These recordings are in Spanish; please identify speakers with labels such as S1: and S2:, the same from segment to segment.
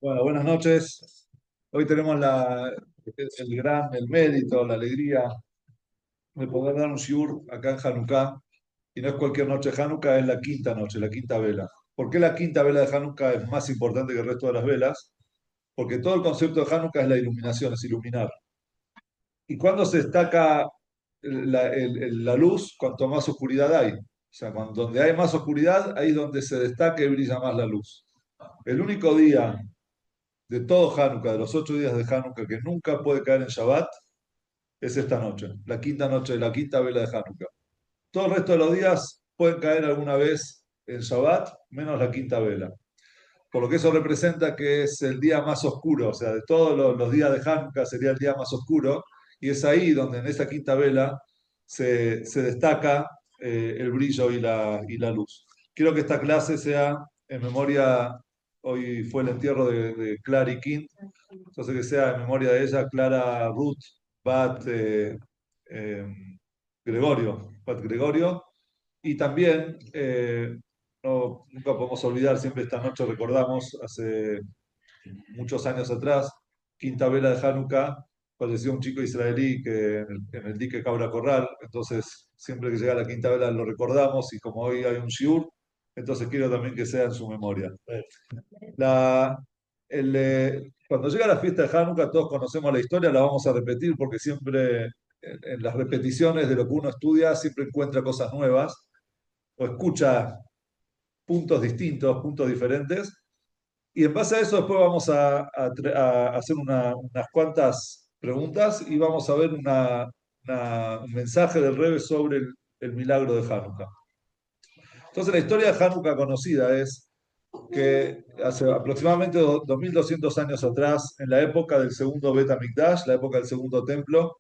S1: Bueno, buenas noches. Hoy tenemos el mérito, la alegría de poder dar un shiur acá en Hanukkah. Y no es cualquier noche de Hanukkah, es la quinta noche, la quinta vela. ¿Por qué la quinta vela de Hanukkah es más importante que el resto de las velas? Porque todo el concepto de Hanukkah es la iluminación, es iluminar. ¿Y cuando se destaca la luz? Cuanto más oscuridad hay. O sea, donde hay más oscuridad, ahí es donde se destaca y brilla más la luz. El único día de todo Hanukkah, de los 8 días de Hanukkah, que nunca puede caer en Shabbat, es esta noche, la quinta noche, la quinta vela de Hanukkah. Todo el resto de los días pueden caer alguna vez en Shabbat, menos la quinta vela. Por lo que eso representa que es el día más oscuro, o sea, de todos los días de Hanukkah sería el día más oscuro, y es ahí donde en esa quinta vela se destaca el brillo y la luz. Quiero que esta clase sea en memoria, hoy fue el entierro de Clary King, entonces que sea en memoria de ella, Clara Ruth Bat eh, Bat Gregorio, y también nunca podemos olvidar, siempre esta noche recordamos, hace muchos años atrás, quinta vela de Hanukkah, falleció un chico israelí que en el dique Cabra Corral, entonces siempre que llega la quinta vela lo recordamos y como hoy hay un shiur, entonces quiero también que sea en su memoria. La, cuando llega la fiesta de Hanukkah, todos conocemos la historia, la vamos a repetir porque siempre en las repeticiones de lo que uno estudia siempre encuentra cosas nuevas o escucha puntos distintos, puntos diferentes. Y en base a eso después vamos a hacer unas cuantas preguntas y vamos a ver un mensaje del Rebbe sobre el milagro de Hanukkah. Entonces la historia de Hanukkah conocida es que hace aproximadamente 2200 años atrás, en la época del segundo Bet HaMikdash, la época del segundo templo,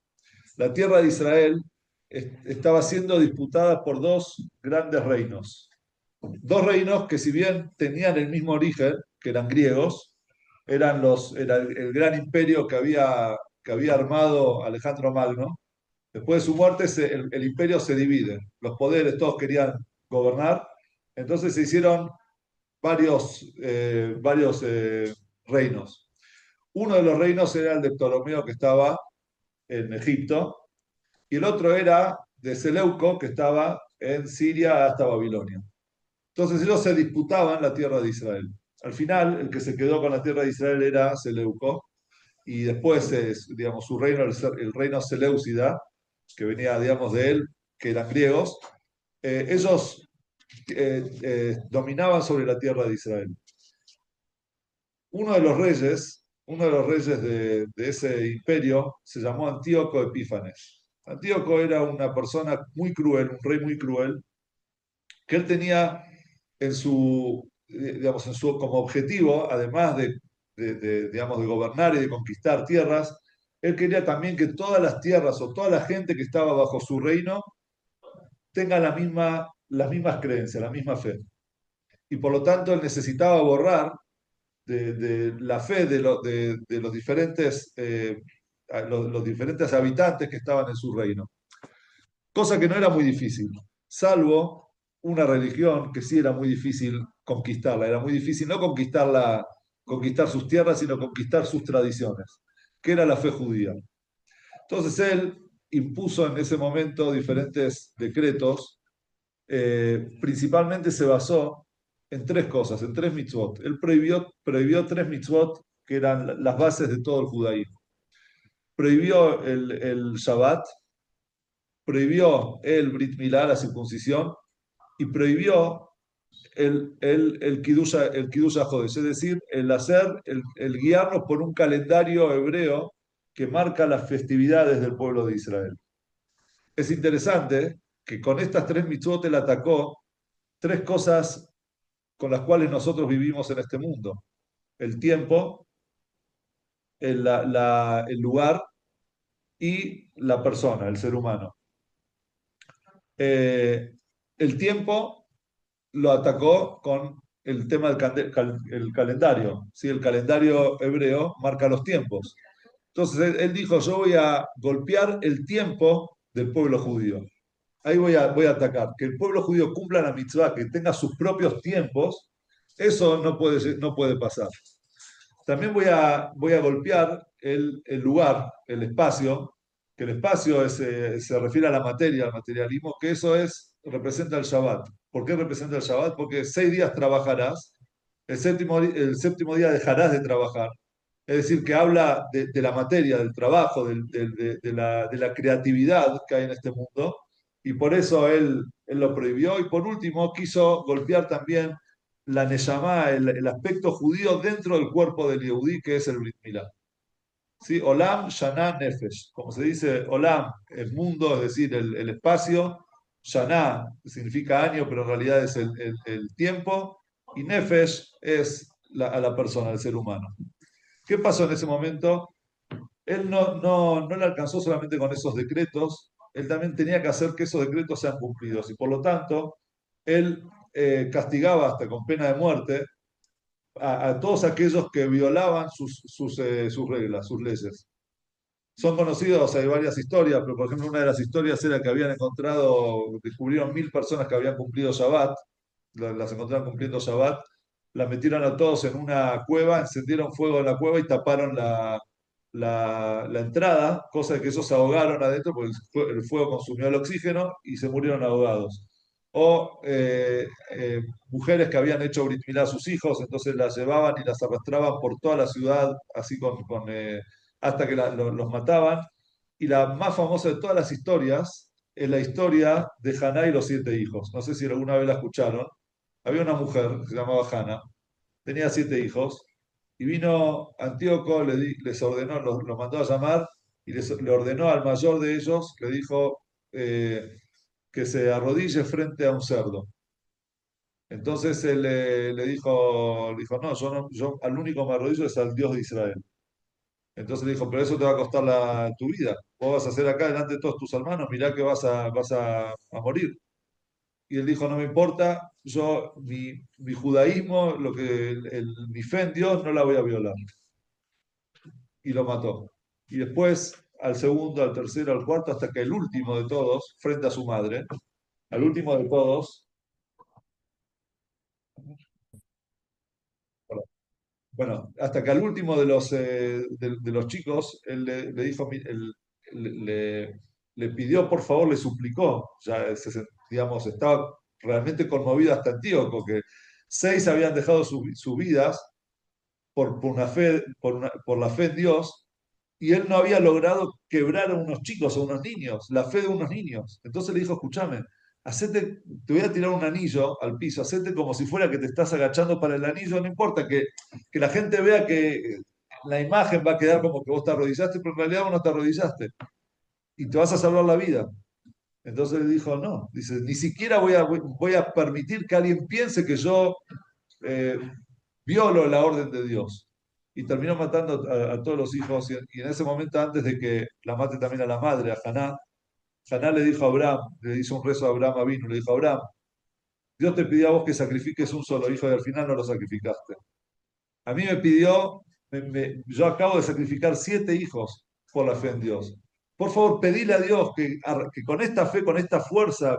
S1: la tierra de Israel estaba siendo disputada por dos grandes reinos. Dos reinos que si bien tenían el mismo origen, que eran griegos, era el gran imperio que había armado Alejandro Magno. Después de su muerte, el imperio se divide. Los poderes, todos querían gobernar. Entonces se hicieron varios reinos. Uno de los reinos era el de Ptolomeo, que estaba en Egipto, y el otro era de Seleuco, que estaba en Siria hasta Babilonia. Entonces ellos se disputaban la tierra de Israel. Al final, el que se quedó con la tierra de Israel era Seleuco, y después, digamos, su reino, el reino Seleucida, que venía, digamos, de él, que eran griegos, ellos dominaban sobre la tierra de Israel. Uno de los reyes de ese imperio se llamó Antíoco Epífanes. Antíoco era una persona muy cruel, un rey muy cruel, que él tenía digamos, como objetivo, además digamos, de gobernar y de conquistar tierras, él quería también que todas las tierras o toda la gente que estaba bajo su reino tenga las mismas creencias, la misma fe. Y por lo tanto él necesitaba borrar de la fe de los diferentes habitantes que estaban en su reino. Cosa que no era muy difícil, salvo una religión que sí era muy difícil conquistarla. Era muy difícil no conquistar sus tierras, sino conquistar sus tradiciones, que era la fe judía. Entonces él impuso en ese momento diferentes decretos. Principalmente se basó en tres cosas, en tres mitzvot. Él prohibió tres mitzvot que eran las bases de todo el judaísmo. Prohibió el Shabbat, prohibió el Brit Milá, la circuncisión, y prohibió el Kiddush HaJodesh, es decir, el guiarnos por un calendario hebreo que marca las festividades del pueblo de Israel. Es interesante que con estas tres mitzvot él atacó tres cosas con las cuales nosotros vivimos en este mundo: el tiempo, el lugar y la persona, el ser humano. Eh, el tiempo lo atacó con el tema del calendario. ¿Sí? El calendario hebreo marca los tiempos. Entonces él dijo, yo voy a golpear el tiempo del pueblo judío. Ahí voy a atacar. Que el pueblo judío cumpla la mitzvah, que tenga sus propios tiempos, eso no puede pasar. también voy a golpear el lugar, el espacio, que el espacio se refiere a la materia, al materialismo, que eso representa el Shabbat. ¿Por qué representa el Shabbat? Porque 6 días trabajarás, el séptimo día dejarás de trabajar. Es decir, que habla de la materia, del trabajo, de la creatividad que hay en este mundo, y por eso él lo prohibió. Y por último, quiso golpear también la Neyamá, el aspecto judío dentro del cuerpo del Yehudí, que es el Brit Milá. ¿Sí? Olam, Shana, Nefesh. Como se dice, Olam, el mundo, es decir, el espacio. Shana significa año, pero en realidad es el tiempo. Y Nefesh es a la persona, el ser humano. ¿Qué pasó en ese momento? Él no le alcanzó solamente con esos decretos, él también tenía que hacer que esos decretos sean cumplidos. Y por lo tanto, él castigaba hasta con pena de muerte a todos aquellos que violaban sus reglas, sus leyes. Son conocidos, hay varias historias, pero por ejemplo una de las historias era que habían encontrado, descubrieron 1000 personas que habían cumplido Shabbat, las encontraron cumpliendo Shabbat, las metieron a todos en una cueva, encendieron fuego en la cueva y taparon la entrada, cosa de que ellos se ahogaron adentro porque el fuego consumió el oxígeno y se murieron ahogados. O mujeres que habían hecho Brit Milá a sus hijos, entonces las llevaban y las arrastraban por toda la ciudad, así hasta que los mataban. Y la más famosa de todas las historias es la historia de Haná y los 7 hijos. No sé si alguna vez la escucharon. Había una mujer que se llamaba Hannah, tenía 7 hijos, y vino Antíoco, les ordenó, los mandó a llamar y le ordenó al mayor de ellos, le dijo que se arrodille frente a un cerdo. Entonces él le dijo, no, yo al único que me arrodillo es al Dios de Israel. Entonces le dijo, pero eso te va a costar tu vida. Vos vas a hacer acá delante de todos tus hermanos, mirá que vas a morir. Y él dijo, no me importa, mi judaísmo, mi fe en Dios no la voy a violar. Y lo mató. Y después, al segundo, al tercero, al cuarto, hasta que el último de todos, frente a su madre, al último de todos, bueno, hasta que al último de los chicos, él le dijo, le, le pidió, por favor, le suplicó, ya, digamos, estaba realmente conmovido hasta Antíoco, que 6 habían dejado sus vidas por una fe, por la fe en Dios, y él no había logrado quebrar a unos chicos, a unos niños, la fe de unos niños. Entonces le dijo, escúchame, te voy a tirar un anillo al piso, hacete como si fuera que te estás agachando para el anillo, no importa que la gente vea que la imagen va a quedar como que vos te arrodillaste, pero en realidad vos no te arrodillaste y te vas a salvar la vida. Entonces le dijo, no, dice, ni siquiera voy a permitir que alguien piense que yo eh, violó la orden de Dios. Y terminó matando a todos los hijos. Y en ese momento, antes de que la mate también a la madre, a Haná, Haná le dijo a Abraham, le hizo un rezo a Abraham Avinu, le dijo, Abraham, Dios te pidió a vos que sacrifiques un solo hijo y al final no lo sacrificaste. A mí me pidió, yo acabo de sacrificar 7 hijos por la fe en Dios. Por favor, pedile a Dios que con esta fe, con esta fuerza,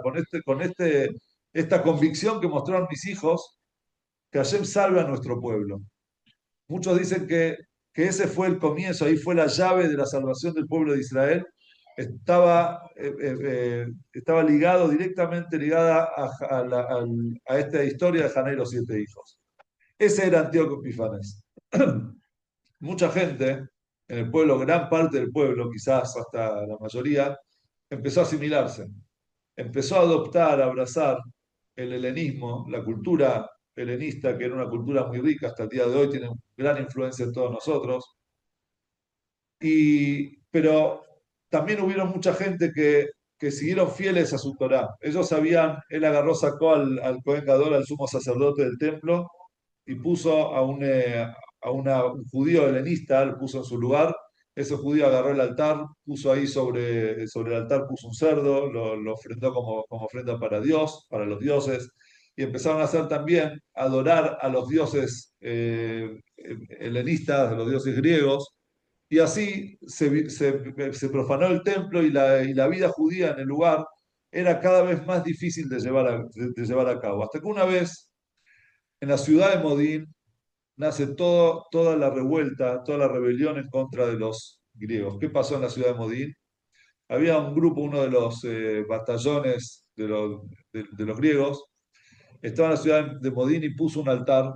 S1: esta convicción que mostraron mis hijos, que Hashem salve a nuestro pueblo. Muchos dicen que ese fue el comienzo, ahí fue la llave de la salvación del pueblo de Israel. Estaba ligado, directamente ligada a esta historia de Haná y los 7 hijos. Ese era Antíoco Epifanes. Mucha gente en el pueblo, gran parte del pueblo, quizás hasta la mayoría, empezó a asimilarse, empezó a adoptar, a abrazar el helenismo, la cultura helenista, que era una cultura muy rica hasta el día de hoy, tiene gran influencia en todos nosotros. Pero también hubieron mucha gente que siguieron fieles a su Torá. Ellos sabían, él agarró, sacó al Cohen Gadol, al sumo sacerdote del templo, y puso un judío helenista, lo puso en su lugar. Ese judío agarró el altar, puso ahí sobre el altar, puso un cerdo, lo ofrendó como ofrenda para Dios, para los dioses, y empezaron a hacer también, adorar a los dioses helenistas, a los dioses griegos, y así se profanó el templo y la vida judía en el lugar era cada vez más difícil de llevar a cabo. Hasta que una vez, en la ciudad de Modín, nace toda la revuelta, toda la rebelión en contra de los griegos. ¿Qué pasó en la ciudad de Modín? Había un grupo, uno de los batallones de los griegos, estaba en la ciudad de Modín y puso un altar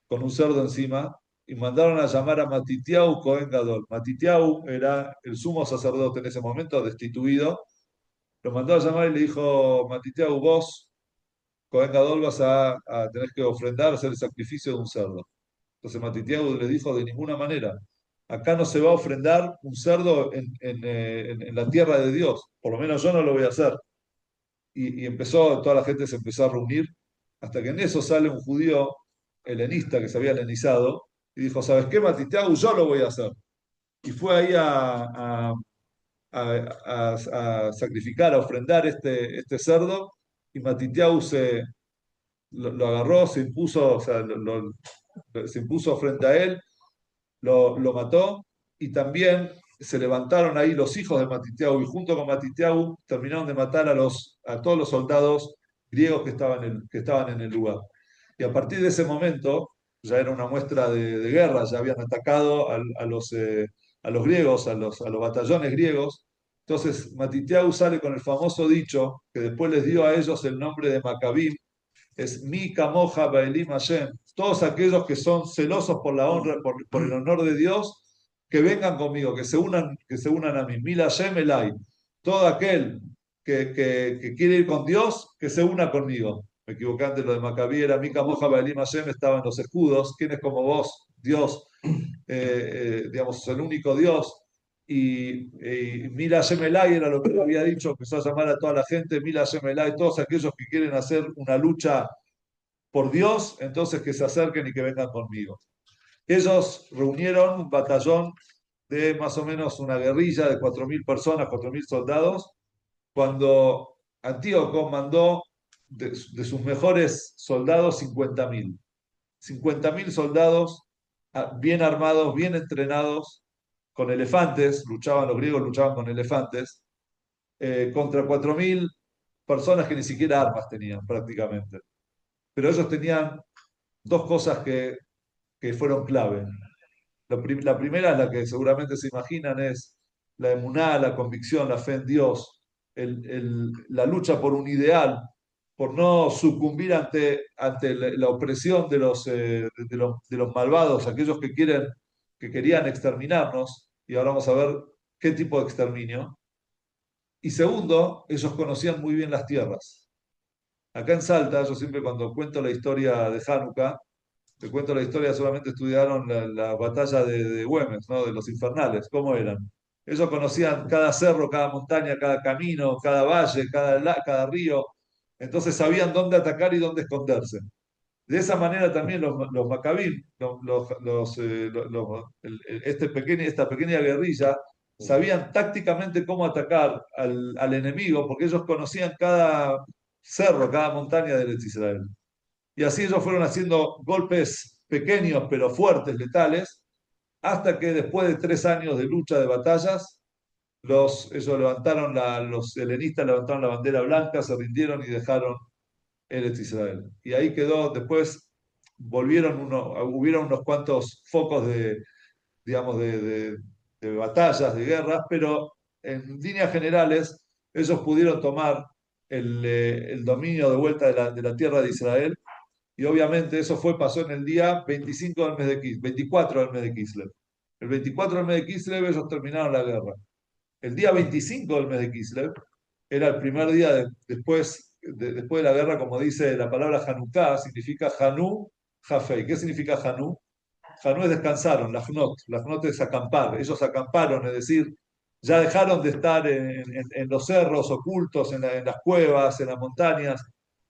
S1: con un cerdo encima y mandaron a llamar a Matitiau Cohen Gadol. Matitiau era el sumo sacerdote en ese momento, destituido. Lo mandó a llamar y le dijo, Matitiau, vos, Cohen Gadol, vas a tener que ofrendar, hacer el sacrificio de un cerdo. Entonces Matitiau le dijo, de ninguna manera. Acá no se va a ofrendar un cerdo en la tierra de Dios. Por lo menos yo no lo voy a hacer. Y empezó, toda la gente se empezó a reunir, hasta que en eso sale un judío helenista que se había helenizado y dijo, ¿sabes qué, Matitiau? Yo lo voy a hacer. Y fue ahí a sacrificar, a ofrendar este cerdo, y Matitiau lo agarró, se impuso, o sea, se impuso frente a él, lo mató, y también se levantaron ahí los hijos de Matitiau y junto con Matitiau terminaron de matar a todos los soldados griegos que estaban en el lugar. Y a partir de ese momento, ya era una muestra de guerra, ya habían atacado a los griegos, a los batallones griegos. Entonces Matitiau sale con el famoso dicho que después les dio a ellos el nombre de Maccabim, es mi camoja Baelim Hashem, todos aquellos que son celosos por la honra, por el honor de Dios, que vengan conmigo, que se unan a mí. Mil Hashem Elai, todo aquel que quiere ir con Dios, que se una conmigo. Me equivoqué antes, lo de Maccabí era mi camoja Baelim Hashem, estaban los escudos, ¿quién es como vos? Dios, digamos, el único Dios. Y Mila Yemelay era lo que le había dicho, empezó a llamar a toda la gente, Mila Yemelay, todos aquellos que quieren hacer una lucha por Dios, entonces que se acerquen y que vengan conmigo. Ellos reunieron un batallón de más o menos una guerrilla de 4.000 personas, 4.000 soldados, cuando Antíoco mandó de sus mejores soldados 50.000. 50.000 soldados bien armados, bien entrenados, con elefantes, los griegos luchaban con elefantes, contra 4.000 personas que ni siquiera armas tenían prácticamente. Pero ellos tenían dos cosas que fueron clave. La primera es la que seguramente se imaginan, es la emuná, la convicción, la fe en Dios, la lucha por un ideal, por no sucumbir ante la opresión de los malvados, aquellos que querían exterminarnos, y ahora vamos a ver qué tipo de exterminio. Y segundo, ellos conocían muy bien las tierras. Acá en Salta, yo siempre cuando cuento la historia de Hanukkah, te cuento la historia, solamente estudiaron la batalla de Güemes, ¿no? De los infernales, cómo eran. Ellos conocían cada cerro, cada montaña, cada camino, cada valle, cada río. Entonces sabían dónde atacar y dónde esconderse. De esa manera también los macabim, esta pequeña guerrilla, sabían tácticamente cómo atacar al enemigo, porque ellos conocían cada cerro, cada montaña de Israel. Y así ellos fueron haciendo golpes pequeños pero fuertes, letales, hasta que después de 3 años de lucha, de batallas, ellos los helenistas levantaron la bandera blanca, se rindieron y dejaron Eretz Israel. Y ahí quedó, después hubieron unos cuantos focos digamos, de batallas, de guerras, pero en líneas generales ellos pudieron tomar el dominio de vuelta de la tierra de Israel y obviamente eso pasó en el día 25 del mes de Kislev, 24 del mes de Kislev. El 24 del mes de Kislev ellos terminaron la guerra. El día 25 del mes de Kislev era el primer día después de la guerra, como dice la palabra Hanukkah, significa Hanú, Jafei. ¿Qué significa Hanú? Hanú es descansaron, la Jnot es acampar. Ellos acamparon, es decir, ya dejaron de estar en los cerros ocultos, en las cuevas, en las montañas.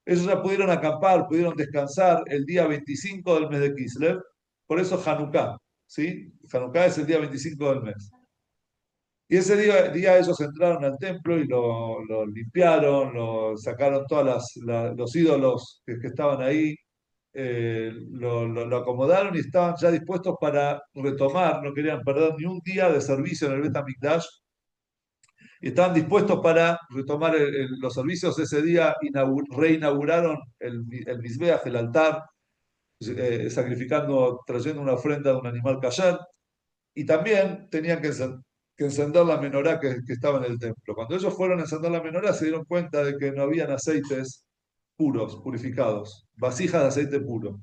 S1: Ellos ya pudieron acampar, pudieron descansar el día 25 del mes de Kislev. Por eso Hanukkah, ¿sí? Hanukkah es el día 25 del mes. Y ese día ellos entraron al templo y lo limpiaron, sacaron los ídolos que estaban ahí, lo acomodaron y estaban ya dispuestos para retomar, no querían perder ni un día de servicio en el Bet HaMikdash, y estaban dispuestos para retomar los servicios. Ese día reinauguraron el Mizbeach, el altar, sacrificando, trayendo una ofrenda de un animal kasher, y también tenían que encender la menorá que estaba en el templo. Cuando ellos fueron a encender la menorá, se dieron cuenta de que no habían aceites puros, purificados, vasijas de aceite puro.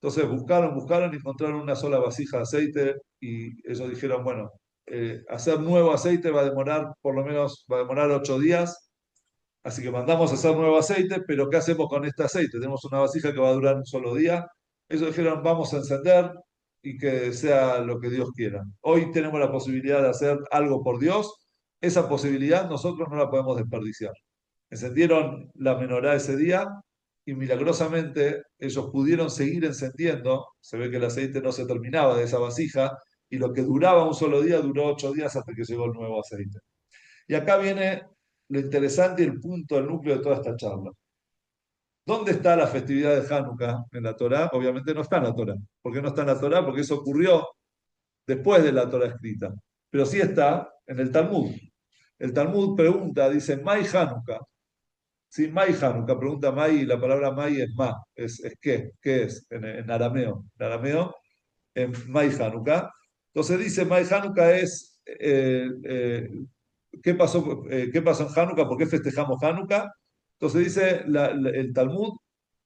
S1: Entonces buscaron y encontraron una sola vasija de aceite y ellos dijeron, bueno, hacer nuevo aceite va a demorar, por lo menos, va a demorar 8 días, así que mandamos a hacer nuevo aceite, pero ¿qué hacemos con este aceite? Tenemos una vasija que va a durar un solo día. Ellos dijeron, vamos a encender y que sea lo que Dios quiera. Hoy tenemos la posibilidad de hacer algo por Dios. Esa posibilidad nosotros no la podemos desperdiciar. Encendieron la menorá ese día y milagrosamente ellos pudieron seguir encendiendo. Se ve que el aceite no se terminaba de esa vasija y lo que duraba un solo día duró 8 días hasta que llegó el nuevo aceite. Y acá viene lo interesante y el punto, el núcleo de toda esta charla. ¿Dónde está la festividad de Hanukkah en la Torá? Obviamente no está en la Torá. ¿Por qué no está en la Torá? Porque eso ocurrió después de la Torá escrita. Pero sí está en el Talmud. El Talmud pregunta, dice, Mai Hanukkah. Sí, Mai Hanukkah, pregunta Mai, y la palabra Mai es Ma, es qué es en arameo. En arameo, en Mai Hanukkah. Entonces dice, Mai Hanukkah es qué pasó en Hanukkah, por qué festejamos Hanukkah. Entonces dice el Talmud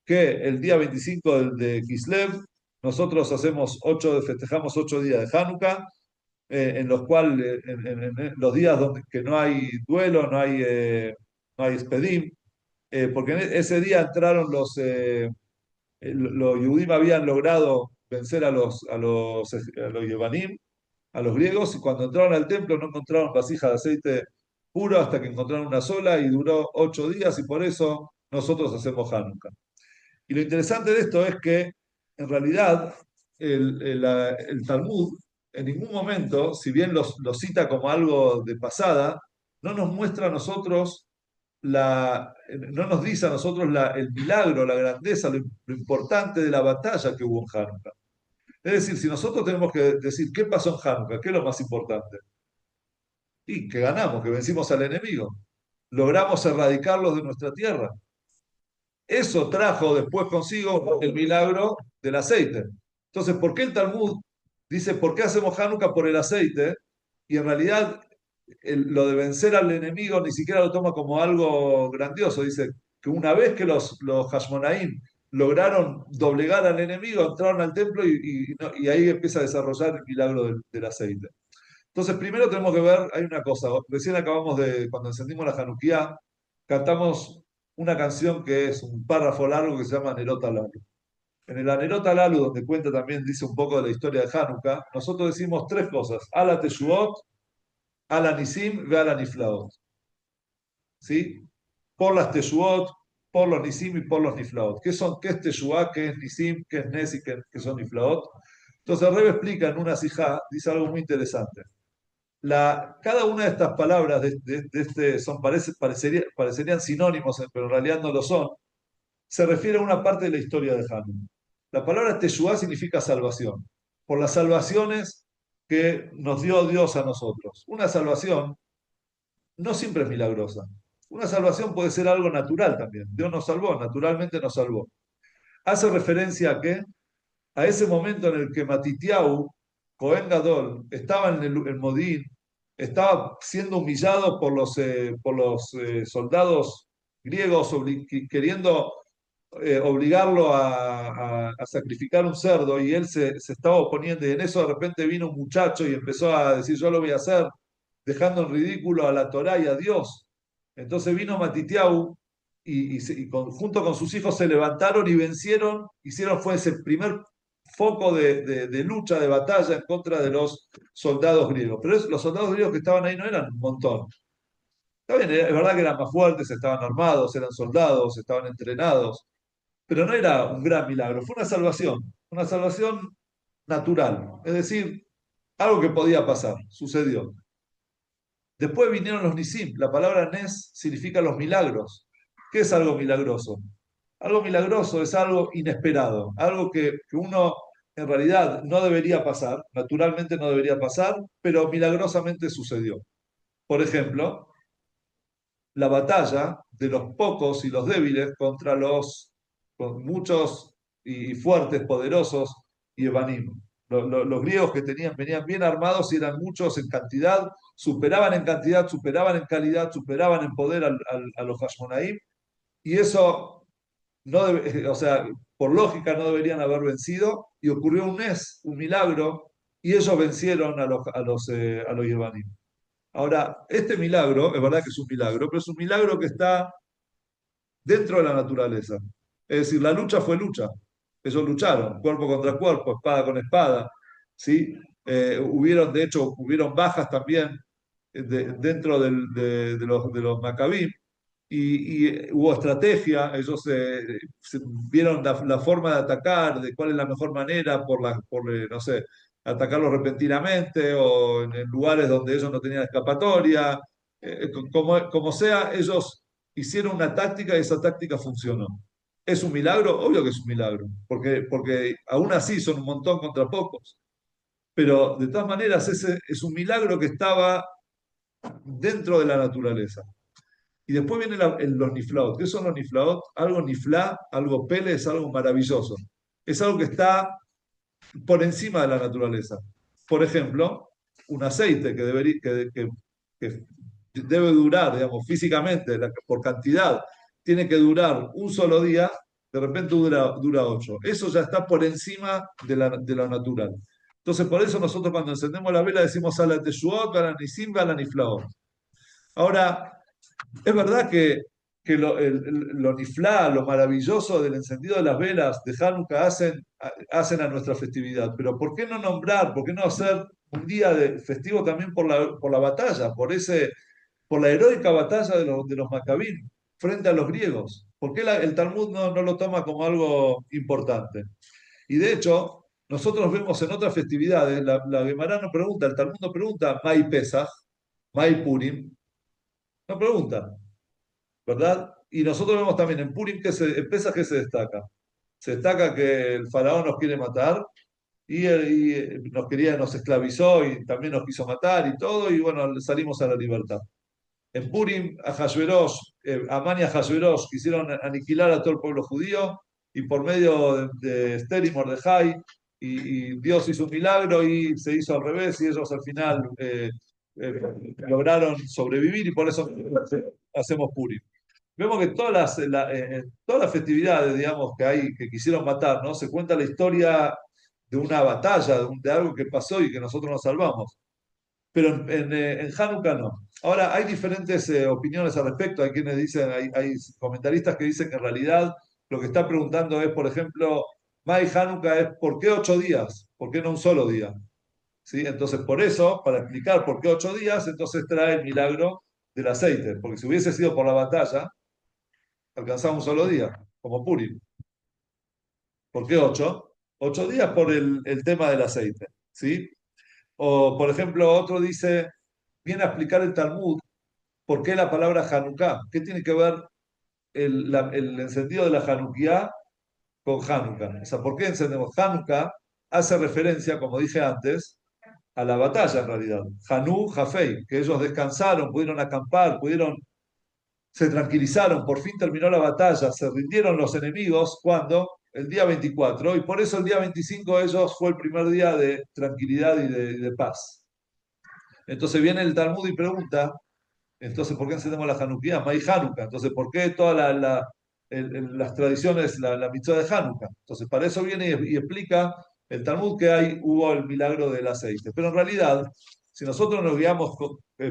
S1: que el día 25 de Kislev nosotros festejamos 8 días de Hanukkah, en los cuales, en los días donde que no hay duelo, no hay Espedim, porque en ese día entraron los Yudim habían logrado vencer a los Yevanim, a los griegos, y cuando entraron al templo no encontraron vasija de aceite puro hasta que encontraron una sola y duró 8 días y por eso nosotros hacemos Hanukkah. Y lo interesante de esto es que en realidad el Talmud en ningún momento, si bien lo cita como algo de pasada, no nos muestra a nosotros no nos dice a nosotros el milagro, la grandeza, lo importante de la batalla que hubo en Hanukkah. Es decir, si nosotros tenemos que decir qué pasó en Hanukkah, qué es lo más importante, y que ganamos, que vencimos al enemigo, logramos erradicarlos de nuestra tierra. Eso trajo después consigo el milagro del aceite. Entonces, ¿por qué el Talmud dice por qué hacemos Hanukkah por el aceite? Y en realidad lo de vencer al enemigo ni siquiera lo toma como algo grandioso. Dice que una vez que los Hashmonaim lograron doblegar al enemigo, entraron al templo y ahí empieza a desarrollar el milagro del aceite. Entonces, primero tenemos que ver, hay una cosa, recién acabamos cuando encendimos la Hanukkah, cantamos una canción que es un párrafo largo que se llama Nerota Lalu. En el Anerot Alalu, donde cuenta también, dice un poco de la historia de Hanukkah, nosotros decimos tres cosas: Ala Teshuot, Ala Nisim, ve Ala Niflaot. ¿Sí? Por las Teshuot, por los Nisim y por los Niflaot. ¿Qué es Teshuá, qué es Nisim, qué es Nes y qué son Niflaot? Entonces el Rebbe explica en una sijá, dice algo muy interesante. Cada una de estas palabras parecerían sinónimos, pero en realidad no lo son, se refiere a una parte de la historia de Hanukkah. La palabra Teshuvah significa salvación, por las salvaciones que nos dio Dios a nosotros. Una salvación no siempre es milagrosa. Una salvación puede ser algo natural también. Dios nos salvó, naturalmente nos salvó. Hace referencia a qué? A ese momento en el que Matitiau, Cohen Gadol, estaba en el Modín, estaba siendo humillado por los soldados griegos, queriendo obligarlo a sacrificar un cerdo, y él se estaba oponiendo, y en eso de repente vino un muchacho y empezó a decir: yo lo voy a hacer, dejando en ridículo a la Torá y a Dios. Entonces vino Matitiau junto con sus hijos se levantaron y vencieron, fue ese primer foco de lucha, de batalla en contra de los soldados griegos. Pero los soldados griegos que estaban ahí no eran un montón. Está bien, es verdad que eran más fuertes, estaban armados, eran soldados, estaban entrenados, pero no era un gran milagro, fue una salvación natural, es decir, algo que podía pasar, sucedió. Después vinieron los Nisim, la palabra Nes significa los milagros. ¿Qué es algo milagroso? Algo milagroso es algo inesperado, algo que uno en realidad no debería pasar, naturalmente no debería pasar, pero milagrosamente sucedió. Por ejemplo, la batalla de los pocos y los débiles con muchos y fuertes, poderosos, y Evanim. Los griegos que venían bien armados y eran muchos en cantidad, superaban en calidad, superaban en poder a los Hashmonaim, y eso no o sea, por lógica no deberían haber vencido, y ocurrió un milagro, y ellos vencieron a los Yevanim. Ahora, este milagro, es verdad que es un milagro, pero es un milagro que está dentro de la naturaleza. Es decir, la lucha fue lucha. Ellos lucharon, cuerpo contra cuerpo, espada con espada. ¿Sí? De hecho, hubieron bajas también dentro de los Maccabim y hubo estrategia. Ellos vieron la forma de atacar, de cuál es la mejor manera, no sé, atacarlos repentinamente o en lugares donde ellos no tenían escapatoria. Como sea, ellos hicieron una táctica y esa táctica funcionó. ¿Es un milagro? Obvio que es un milagro, porque aún así son un montón contra pocos. Pero de todas maneras, ese es un milagro que estaba dentro de la naturaleza. Y después vienen los niflaot. ¿Qué son los niflaot? Algo niflá, algo pele, es algo maravilloso. Es algo que está por encima de la naturaleza. Por ejemplo, un aceite que debe durar, digamos, físicamente, por cantidad, tiene que durar un solo día, de repente dura 8. Eso ya está por encima de lo natural. Entonces, por eso nosotros cuando encendemos la vela decimos a la teshuot, a la nisim, a la niflaot. Ahora, es verdad que lo niflá, lo maravilloso del encendido de las velas de Hanukkah hacen a nuestra festividad, pero ¿por qué no nombrar, por qué no hacer un día festivo también por la batalla, por la heroica batalla de los Maccabim frente a los griegos? ¿Por qué el Talmud no lo toma como algo importante? Y de hecho, nosotros vemos en otras festividades, la Gemara no pregunta, el Talmud no pregunta, ¿Mai Pesach? ¿Mai Purim? No pregunta. ¿Verdad? Y nosotros vemos también en Purim en Pesaj que se destaca. Se destaca que el faraón nos quiere matar y nos esclavizó y también nos quiso matar y todo, y bueno, salimos a la libertad. En Purim, Amán y Ahasverosh quisieron aniquilar a todo el pueblo judío y por medio de Esther y Mordejai, y Dios hizo un milagro y se hizo al revés y ellos al final lograron sobrevivir y por eso hacemos Purim. Vemos que todas las festividades, digamos, que hay, que quisieron matar, ¿no? Se cuenta la historia de una batalla, de algo que pasó y que nosotros nos salvamos. Pero en Hanukkah no. Ahora, hay diferentes opiniones al respecto. Hay quienes dicen, hay comentaristas que dicen que en realidad lo que está preguntando es, por ejemplo, Mai Hanukkah es ¿por qué 8 días? ¿Por qué no un solo día? ¿Sí? Entonces, por eso, para explicar por qué 8 días, entonces trae el milagro del aceite. Porque si hubiese sido por la batalla, alcanzaba un solo día, como Purim. ¿Por qué 8? 8 días por el tema del aceite, ¿sí? O, por ejemplo, otro dice, viene a explicar el Talmud por qué la palabra Hanukkah. ¿Qué tiene que ver el encendido de la Hanukkah con Hanukkah? O sea, ¿por qué encendemos Hanukkah? Hace referencia, como dije antes, a la batalla en realidad. Hanú, Jafei, que ellos descansaron, pudieron acampar, se tranquilizaron, por fin terminó la batalla, se rindieron los enemigos cuando el día 24, y por eso el día 25 ellos fue el primer día de tranquilidad y de paz. Entonces viene el Talmud y pregunta, entonces, ¿por qué encendemos la Hanukkah? May Hanukkah. Entonces, ¿por qué todas las tradiciones, la mitzvah de Hanukkah? Entonces, para eso viene y explica el Talmud que hubo el milagro del aceite. Pero en realidad, si nosotros nos guiamos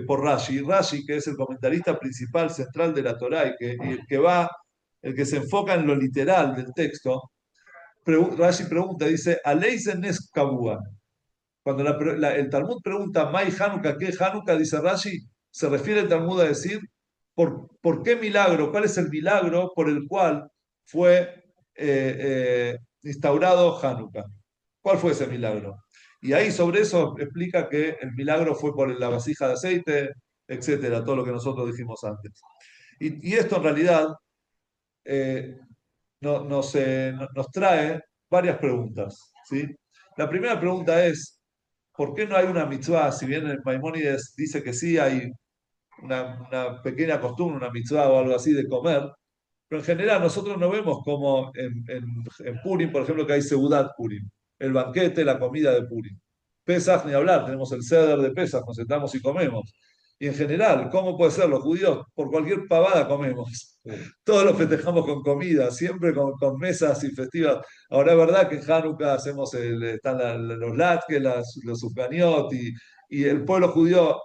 S1: por Rashi, que es el comentarista principal central de la Torá el que se enfoca en lo literal del texto, Rashi pregunta, dice, Aleisen es kabua. Cuando el Talmud pregunta, May Hanukkah, ¿qué Hanukkah? Dice Rashi, se refiere el Talmud a decir, ¿por qué milagro? ¿Cuál es el milagro por el cual fue instaurado Hanukkah? ¿Cuál fue ese milagro? Y ahí sobre eso explica que el milagro fue por la vasija de aceite, etcétera, todo lo que nosotros dijimos antes. Y esto en realidad eh, nos trae varias preguntas, ¿sí? La primera pregunta es, ¿por qué no hay una mitzvah? Si bien el Maimónides dice que sí hay una pequeña costumbre, una mitzvah o algo así de comer, Pero en general nosotros no vemos como en Purim, por ejemplo, que hay Seudat Purim, el banquete, la comida de Purim. Pesaj, ni hablar, tenemos el ceder de Pesaj, nos sentamos y comemos. Y en general, ¿cómo puede ser? Los judíos por cualquier pavada comemos. Todos lo festejamos con comida, siempre con mesas y festivas. Ahora es verdad que en Hanukkah hacemos están los latkes, los sufganiot, y el pueblo judío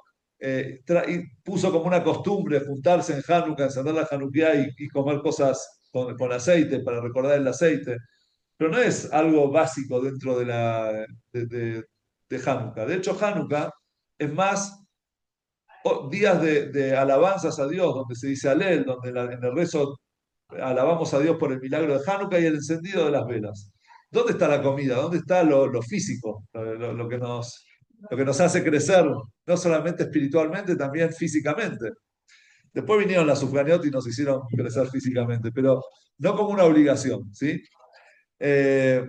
S1: y puso como una costumbre juntarse en Hanukkah, encender la Hanukkah y comer cosas con aceite para recordar el aceite. Pero no es algo básico dentro de Hanukkah. De hecho, Hanukkah es más días de alabanzas a Dios, donde se dice Alel, donde en el rezo alabamos a Dios por el milagro de Hanukkah y el encendido de las velas. ¿Dónde está la comida? ¿Dónde está lo físico? Lo que nos hace crecer, no solamente espiritualmente, también físicamente. Después vinieron las sufganiot y nos hicieron crecer físicamente, pero no como una obligación, ¿sí? Eh,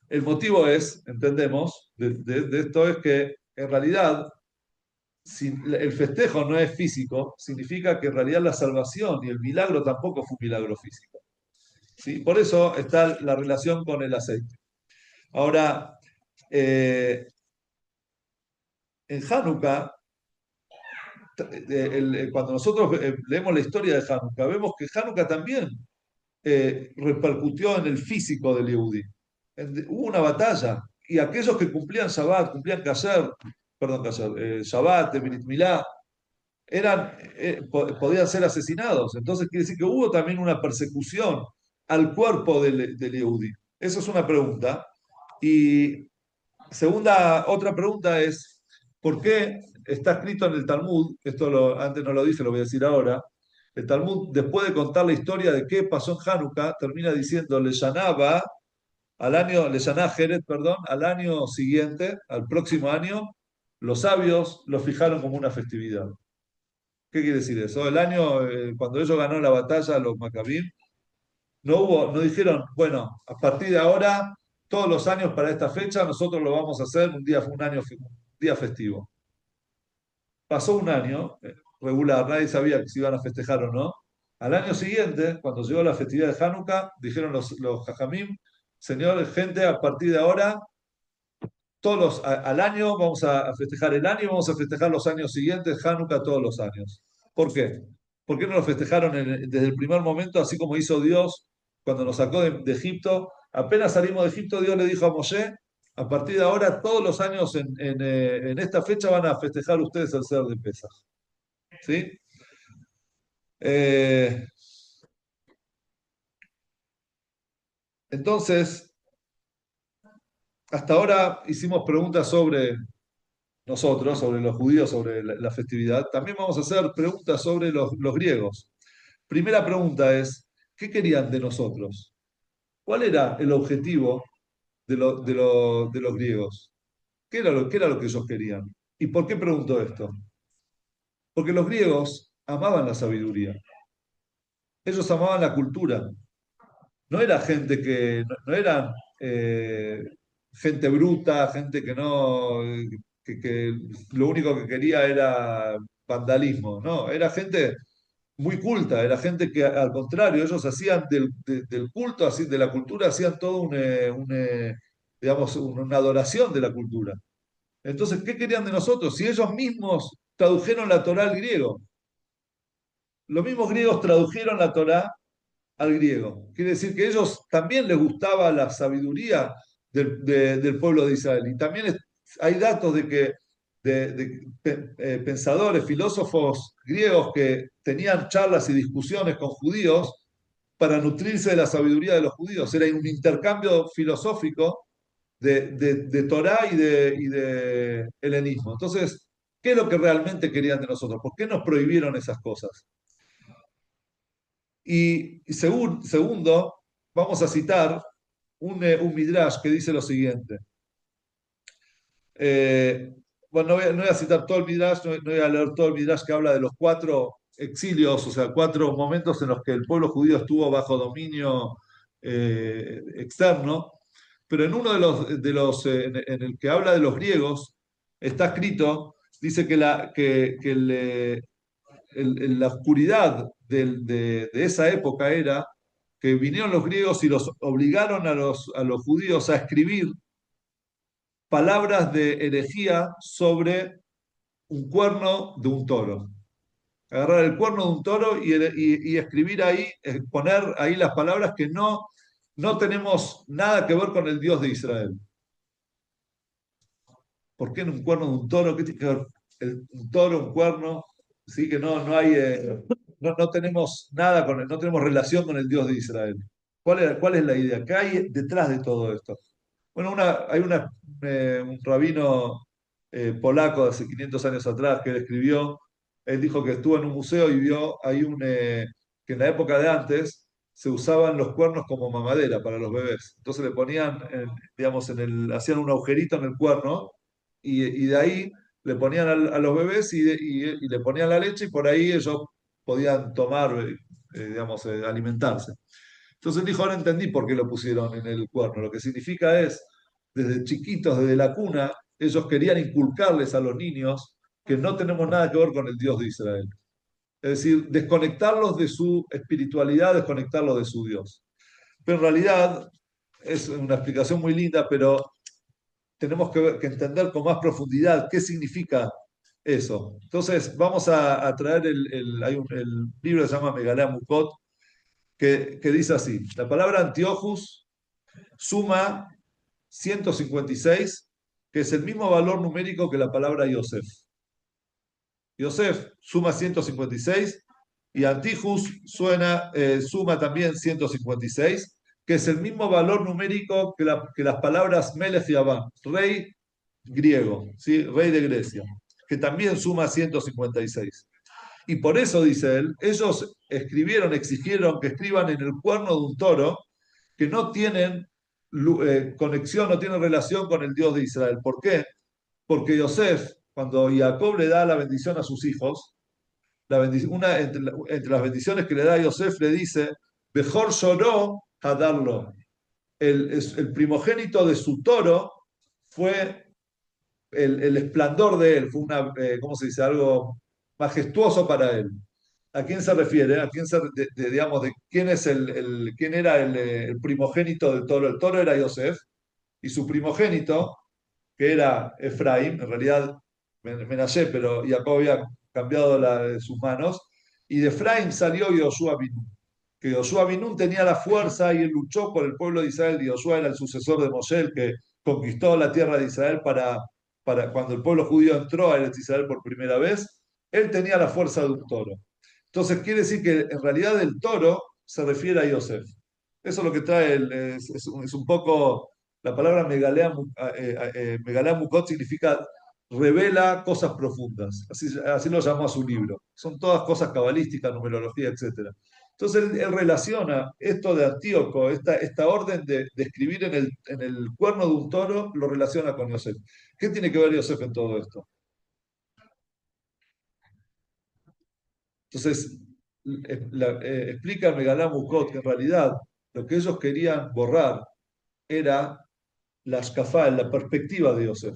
S1: el motivo es, entendemos, de esto es que en realidad si el festejo no es físico, significa que en realidad la salvación y el milagro tampoco fue un milagro físico. ¿Sí? Por eso está la relación con el aceite. Ahora, en Hanukkah, cuando nosotros leemos la historia de Hanukkah, vemos que Hanukkah también repercutió en el físico del Yehudi. Hubo una batalla y aquellos que cumplían Shabbat, cumplían Kasher, perdón, Kasher, Shabbat, Brit Milá, podían ser asesinados. Entonces quiere decir que hubo también una persecución al cuerpo del Yehudi. Eso es una pregunta. Y otra pregunta es, ¿por qué está escrito en el Talmud? Antes no lo dice, lo voy a decir ahora. El Talmud, después de contar la historia de qué pasó en Hanukkah, termina diciendo, Le Shaná Jerez, perdón, al año siguiente, al próximo año, los sabios lo fijaron como una festividad. ¿Qué quiere decir eso? Cuando ellos ganaron la batalla, los Macabim, no dijeron, bueno, a partir de ahora, todos los años para esta fecha, nosotros lo vamos a hacer un día festivo. Pasó un año regular, nadie sabía si iban a festejar o no. Al año siguiente, cuando llegó la festividad de Hanukkah, dijeron los Jajamim, señores, gente, a partir de ahora, al año vamos a festejar el año, vamos a festejar los años siguientes, Hanukkah todos los años. ¿Por qué? ¿Por qué no lo festejaron desde el primer momento, así como hizo Dios cuando nos sacó de Egipto? Apenas salimos de Egipto, Dios le dijo a Moshe, a partir de ahora, todos los años en esta fecha van a festejar ustedes el ser de Pesaj. ¿Sí? Eh, entonces, hasta ahora hicimos preguntas sobre nosotros, sobre los judíos, sobre la festividad. También vamos a hacer preguntas sobre los griegos. Primera pregunta es, ¿qué querían de nosotros? ¿Cuál era el objetivo de los griegos? Qué era lo que ellos querían? ¿Y por qué pregunto esto? Porque los griegos amaban la sabiduría, ellos amaban la cultura. No era gente no eran eh, gente bruta, gente que lo único que quería era vandalismo, no, era gente muy culta, era gente que al contrario, ellos hacían del culto, así, de la cultura, hacían todo digamos, una adoración de la cultura. Entonces, ¿qué querían de nosotros? Si ellos mismos tradujeron la Torá al griego, los mismos griegos tradujeron la Torá al griego. Quiere decir que ellos también les gustaba la sabiduría del pueblo de Israel. Y también hay datos de que pensadores, filósofos griegos que tenían charlas y discusiones con judíos para nutrirse de la sabiduría de los judíos. Era un intercambio filosófico de Torá y de helenismo. Entonces, ¿qué es lo que realmente querían de nosotros? ¿Por qué nos prohibieron esas cosas? Segundo, vamos a citar un midrash que dice lo siguiente. Eh, bueno, no voy a citar todo el midrash, no voy a leer todo el midrash que habla de los 4 exilios, o sea, 4 momentos en los que el pueblo judío estuvo bajo dominio externo, pero en uno en el que habla de los griegos, está escrito, dice que la oscuridad de esa época era que vinieron los griegos y los obligaron a los judíos a escribir palabras de herejía sobre un cuerno de un toro. Agarrar el cuerno de un toro y escribir ahí, poner ahí las palabras que no tenemos nada que ver con el Dios de Israel. ¿Por qué en un cuerno de un toro? ¿Qué tiene que ver un toro, un cuerno? Sí, que no hay, no tenemos nada con no tenemos relación con el Dios de Israel. ¿Cuál es la idea? ¿Qué hay detrás de todo esto? Bueno, hay un rabino polaco de hace 500 años atrás que él escribió, él dijo que estuvo en un museo y vio que en la época de antes se usaban los cuernos como mamadera para los bebés. Entonces le ponían, digamos, hacían un agujerito en el cuerno y de ahí le ponían a los bebés y le ponían la leche y por ahí ellos podían tomar, digamos, alimentarse. Entonces dijo, ahora entendí por qué lo pusieron en el cuerno. Lo que significa es, desde chiquitos, desde la cuna, ellos querían inculcarles a los niños que no tenemos nada que ver con el Dios de Israel. Es decir, desconectarlos de su espiritualidad, desconectarlos de su Dios. Pero en realidad es una explicación muy linda, pero tenemos que entender con más profundidad qué significa eso. Entonces, vamos a traer el libro que se llama Megalea Mukot, que dice así: la palabra Antiochus suma 156, que es el mismo valor numérico que la palabra Yosef. Yosef suma 156 y Antijus suma también 156, que es el mismo valor numérico que las palabras Melech y Abba, rey griego, ¿sí? Rey de Grecia, que también suma 156. Y por eso, dice él, ellos exigieron que escriban en el cuerno de un toro que no tienen conexión, no tienen relación con el Dios de Israel. ¿Por qué? Porque Yosef, cuando Jacob le da la bendición a sus hijos, entre las bendiciones que le da a Yosef, le dice, Bejor lloró a darlo. El primogénito de su toro fue el esplendor de él, fue ¿cómo se dice? Algo majestuoso para él. ¿A quién se refiere? ¿A quién digamos, de quién es quién era el primogénito del toro? El toro era Yosef, y su primogénito, que era Efraín, en realidad Menashe, pero Jacob había cambiado de sus manos, y de Efraín salió Yoshua Binún, que Yoshua Binún tenía la fuerza y él luchó por el pueblo de Israel, y Yoshua era el sucesor de Moshe, el que conquistó la tierra de Israel para cuando el pueblo judío entró a Eretz Israel por primera vez, él tenía la fuerza de un toro. Entonces quiere decir que en realidad el toro se refiere a Yosef. Eso es lo que trae, es un poco, la palabra megalea mukot significa revela cosas profundas. Así lo llamó a su libro. Son todas cosas cabalísticas, numerología, etc. Entonces él relaciona esto de Antíoco, esta orden de escribir en el cuerno de un toro, lo relaciona con Yosef. ¿Qué tiene que ver Yosef en todo esto? Entonces, explica Megalá Mukot que en realidad lo que ellos querían borrar era la shkafá, la perspectiva de Yosef.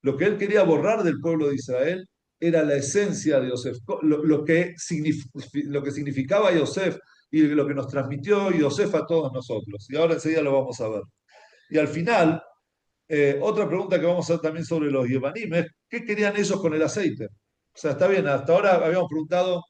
S1: Lo que él quería borrar del pueblo de Israel era la esencia de Yosef, lo que significaba Yosef y lo que nos transmitió Yosef a todos nosotros. Y ahora enseguida lo vamos a ver. Y al final, otra pregunta que vamos a hacer también sobre los Yevanim es, ¿qué querían ellos con el aceite? O sea, está bien, hasta ahora habíamos preguntado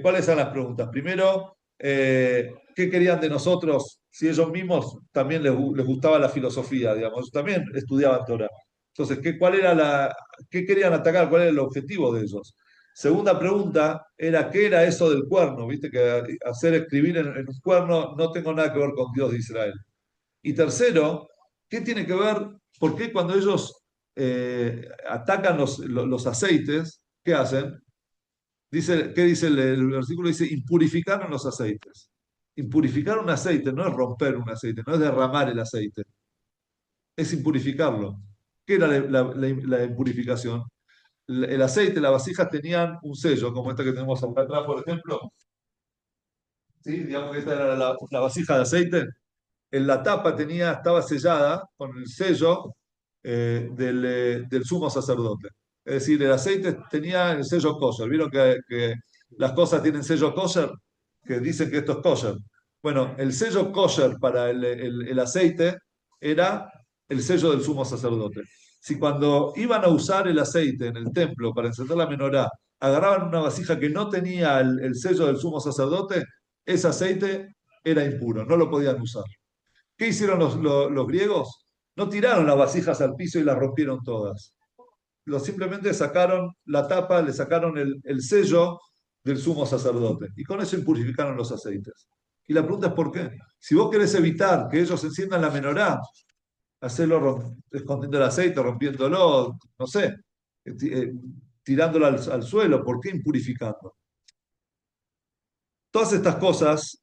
S1: cuáles eran las preguntas. Primero, ¿qué querían de nosotros si ellos mismos también les gustaba la filosofía, digamos? También estudiaban Torah. Entonces, ¿qué querían atacar? ¿Cuál era el objetivo de ellos? Segunda pregunta era, ¿qué era eso del cuerno? Viste que hacer escribir en un cuerno no tengo nada que ver con Dios de Israel. Y tercero, ¿qué tiene que ver? ¿Por qué cuando ellos atacan los aceites, qué hacen? ¿Qué dice el versículo? Dice, impurificaron los aceites. Impurificar un aceite no es romper un aceite, no es derramar el aceite, es impurificarlo. ¿Qué era la impurificación? El aceite, las vasijas tenían un sello, como esta que tenemos acá atrás, por ejemplo. ¿Sí? Digamos que esta era la vasija de aceite. En la tapa estaba sellada con el sello del sumo sacerdote. Es decir, el aceite tenía el sello kosher. ¿Vieron que las cosas tienen sello kosher? Que dicen que esto es kosher. Bueno, el sello kosher para el aceite era el sello del sumo sacerdote. Si cuando iban a usar el aceite en el templo para encender la menorá, agarraban una vasija que no tenía el sello del sumo sacerdote, ese aceite era impuro, no lo podían usar. ¿Qué hicieron los griegos? No tiraron las vasijas al piso y las rompieron todas. Simplemente sacaron la tapa, le sacaron el sello del sumo sacerdote y con eso impurificaron los aceites. Y la pregunta es ¿por qué? Si vos querés evitar que ellos enciendan la menorá, hacerlo escondiendo el aceite, rompiéndolo, no sé, tirándolo al suelo, ¿por qué impurificando? Todas estas cosas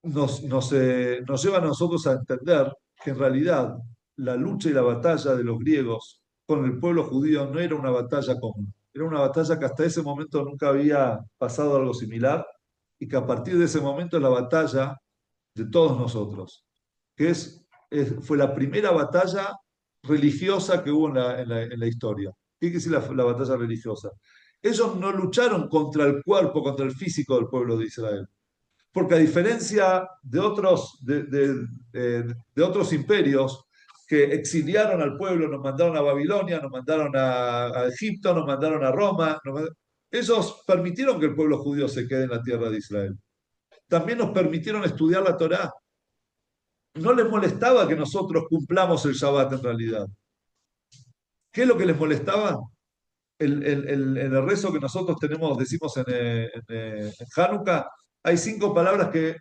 S1: nos llevan a nosotros a entender que en realidad la lucha y la batalla de los griegos con el pueblo judío no era una batalla común, era una batalla que hasta ese momento nunca había pasado algo similar y que a partir de ese momento es la batalla de todos nosotros, que fue la primera batalla religiosa que hubo en la historia. ¿Qué quiere decir la batalla religiosa? Ellos no lucharon contra el cuerpo, contra el físico del pueblo de Israel porque a diferencia de otros imperios que exiliaron al pueblo, nos mandaron a Babilonia, nos mandaron a Egipto, nos mandaron a Roma, ellos permitieron que el pueblo judío se quede en la tierra de Israel. También nos permitieron estudiar la Torá. No les molestaba que nosotros cumplamos el Shabbat en realidad. ¿Qué es lo que les molestaba? En el rezo que nosotros tenemos, decimos en Hanukkah, hay 5 palabras que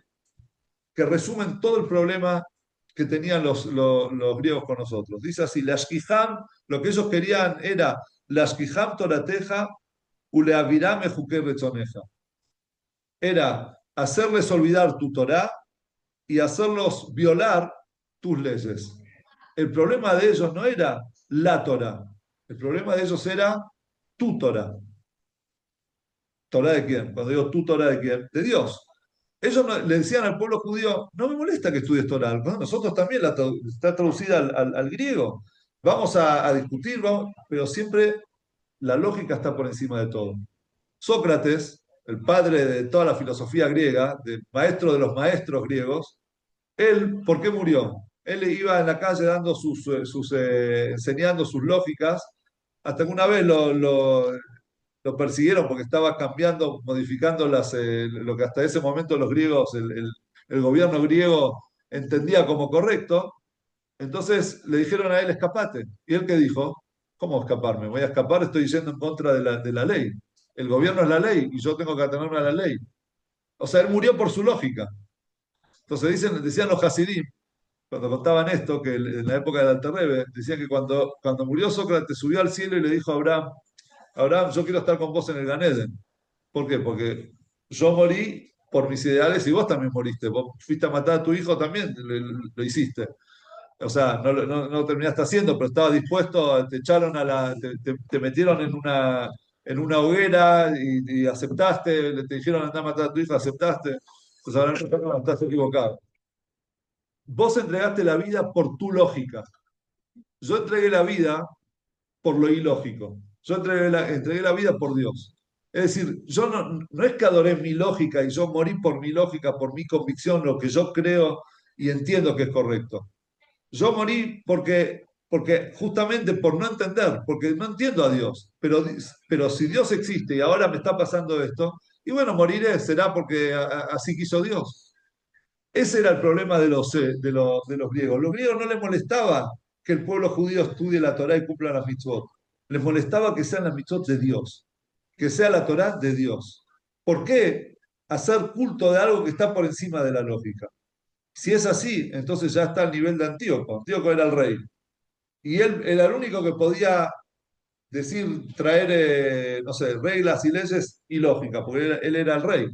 S1: resumen todo el problema que tenían los griegos con nosotros. Dice así, Lashkiham, lo que ellos querían era Lashkiham Torateja uleavirame juke rechoneja. Era hacerles olvidar tu Torá y hacerlos violar tus leyes. El problema de ellos no era la Torá, el problema de ellos era tu Torá. ¿Torá de quién? Cuando digo tu Torá de quién, de Dios. Ellos le decían al pueblo judío, no me molesta que estudies Torah, nosotros también está traducida al griego. Vamos a discutir, pero siempre la lógica está por encima de todo. Sócrates, el padre de toda la filosofía griega, maestro de los maestros griegos, él, ¿por qué murió? Él iba en la calle dando enseñando sus lógicas, hasta que una vez lo persiguieron porque estaba cambiando, modificando lo que hasta ese momento los griegos, el gobierno griego entendía como correcto. Entonces le dijeron a él, escapate. ¿Y él qué dijo? ¿Cómo escaparme? Voy a escapar, estoy yendo en contra de la ley. El gobierno es la ley y yo tengo que atenerme a la ley. O sea, él murió por su lógica. Entonces decían los Hasidim, cuando contaban esto, que en la época del Alter Rebbe, decían que cuando murió Sócrates subió al cielo y le dijo a Abraham, Abraham, yo quiero estar con vos en el Gan Eden. ¿Por qué? Porque yo morí por mis ideales y vos también moriste. Vos fuiste a matar a tu hijo también, lo hiciste. O sea, no lo terminaste haciendo, pero estabas dispuesto, te echaron te metieron en una hoguera y aceptaste, te dijeron andar a matar a tu hijo, aceptaste. Entonces ahora no estás equivocado. Vos entregaste la vida por tu lógica. Yo entregué la vida por lo ilógico. Yo entregué la vida por Dios. Es decir, yo no es que adoré mi lógica y yo morí por mi lógica, por mi convicción, lo que yo creo y entiendo que es correcto. Yo morí porque justamente por no entender, porque no entiendo a Dios. Pero si Dios existe y ahora me está pasando esto, y bueno, moriré, será porque así quiso Dios. Ese era el problema de los griegos. Los griegos no les molestaba que el pueblo judío estudie la Torá y cumpla las mitzvot. Les molestaba que sean las mitzvot de Dios, que sea la Torá de Dios. ¿Por qué hacer culto de algo que está por encima de la lógica? Si es así, entonces ya está al nivel de Antíoco. Antíoco era el rey. Y él era el único que podía traer, no sé, reglas y leyes y lógica, porque él era el rey.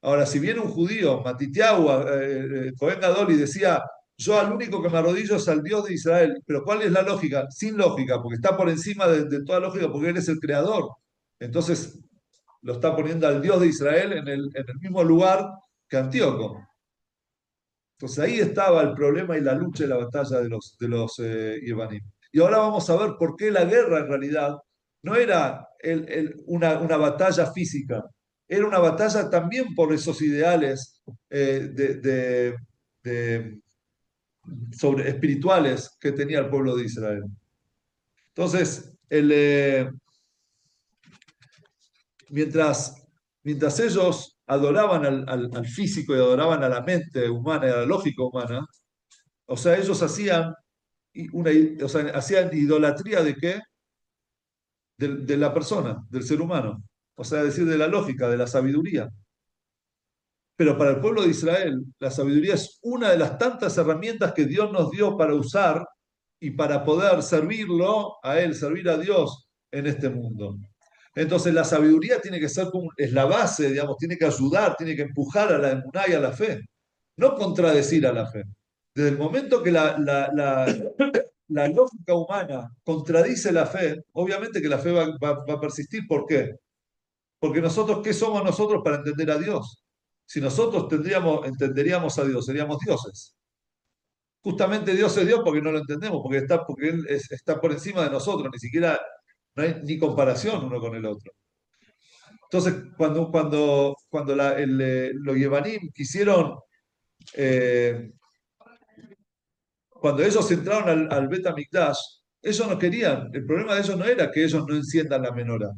S1: Ahora, si viene un judío, Matitiahu, Cohen Gadol, y decía, yo al único que me arrodillo es al Dios de Israel, pero ¿cuál es la lógica? Sin lógica, porque está por encima de toda lógica, porque Él es el creador. Entonces, lo está poniendo al Dios de Israel en el mismo lugar que Antíoco. Entonces ahí estaba el problema y la lucha y la batalla de los Yevanim. Y ahora vamos a ver por qué la guerra en realidad no era una batalla física, era una batalla también por esos ideales de sobre espirituales que tenía el pueblo de Israel. Entonces, mientras, mientras ellos adoraban al físico y adoraban a la mente humana y a la lógica humana, o sea, ellos hacían o sea, hacían idolatría de qué? De la persona, del ser humano. O sea, decir, de la lógica, de la sabiduría. Pero para el pueblo de Israel, la sabiduría es una de las tantas herramientas que Dios nos dio para usar y para poder servirlo a Él, servir a Dios en este mundo. Entonces la sabiduría tiene que ser como, es la base, digamos, tiene que ayudar, tiene que empujar a la emuná y a la fe, no contradecir a la fe. Desde el momento que la lógica humana contradice la fe, obviamente que la fe va a persistir. ¿Por qué? Porque nosotros, ¿qué somos nosotros para entender a Dios? Si nosotros entenderíamos a Dios, seríamos dioses. Justamente Dios es Dios porque no lo entendemos, porque Él está por encima de nosotros, ni siquiera no hay ni comparación uno con el otro. Entonces, cuando los Yevanim quisieron, eh, cuando ellos entraron al Bet HaMikdash, ellos no querían, el problema de ellos no era que ellos no enciendan la menorá,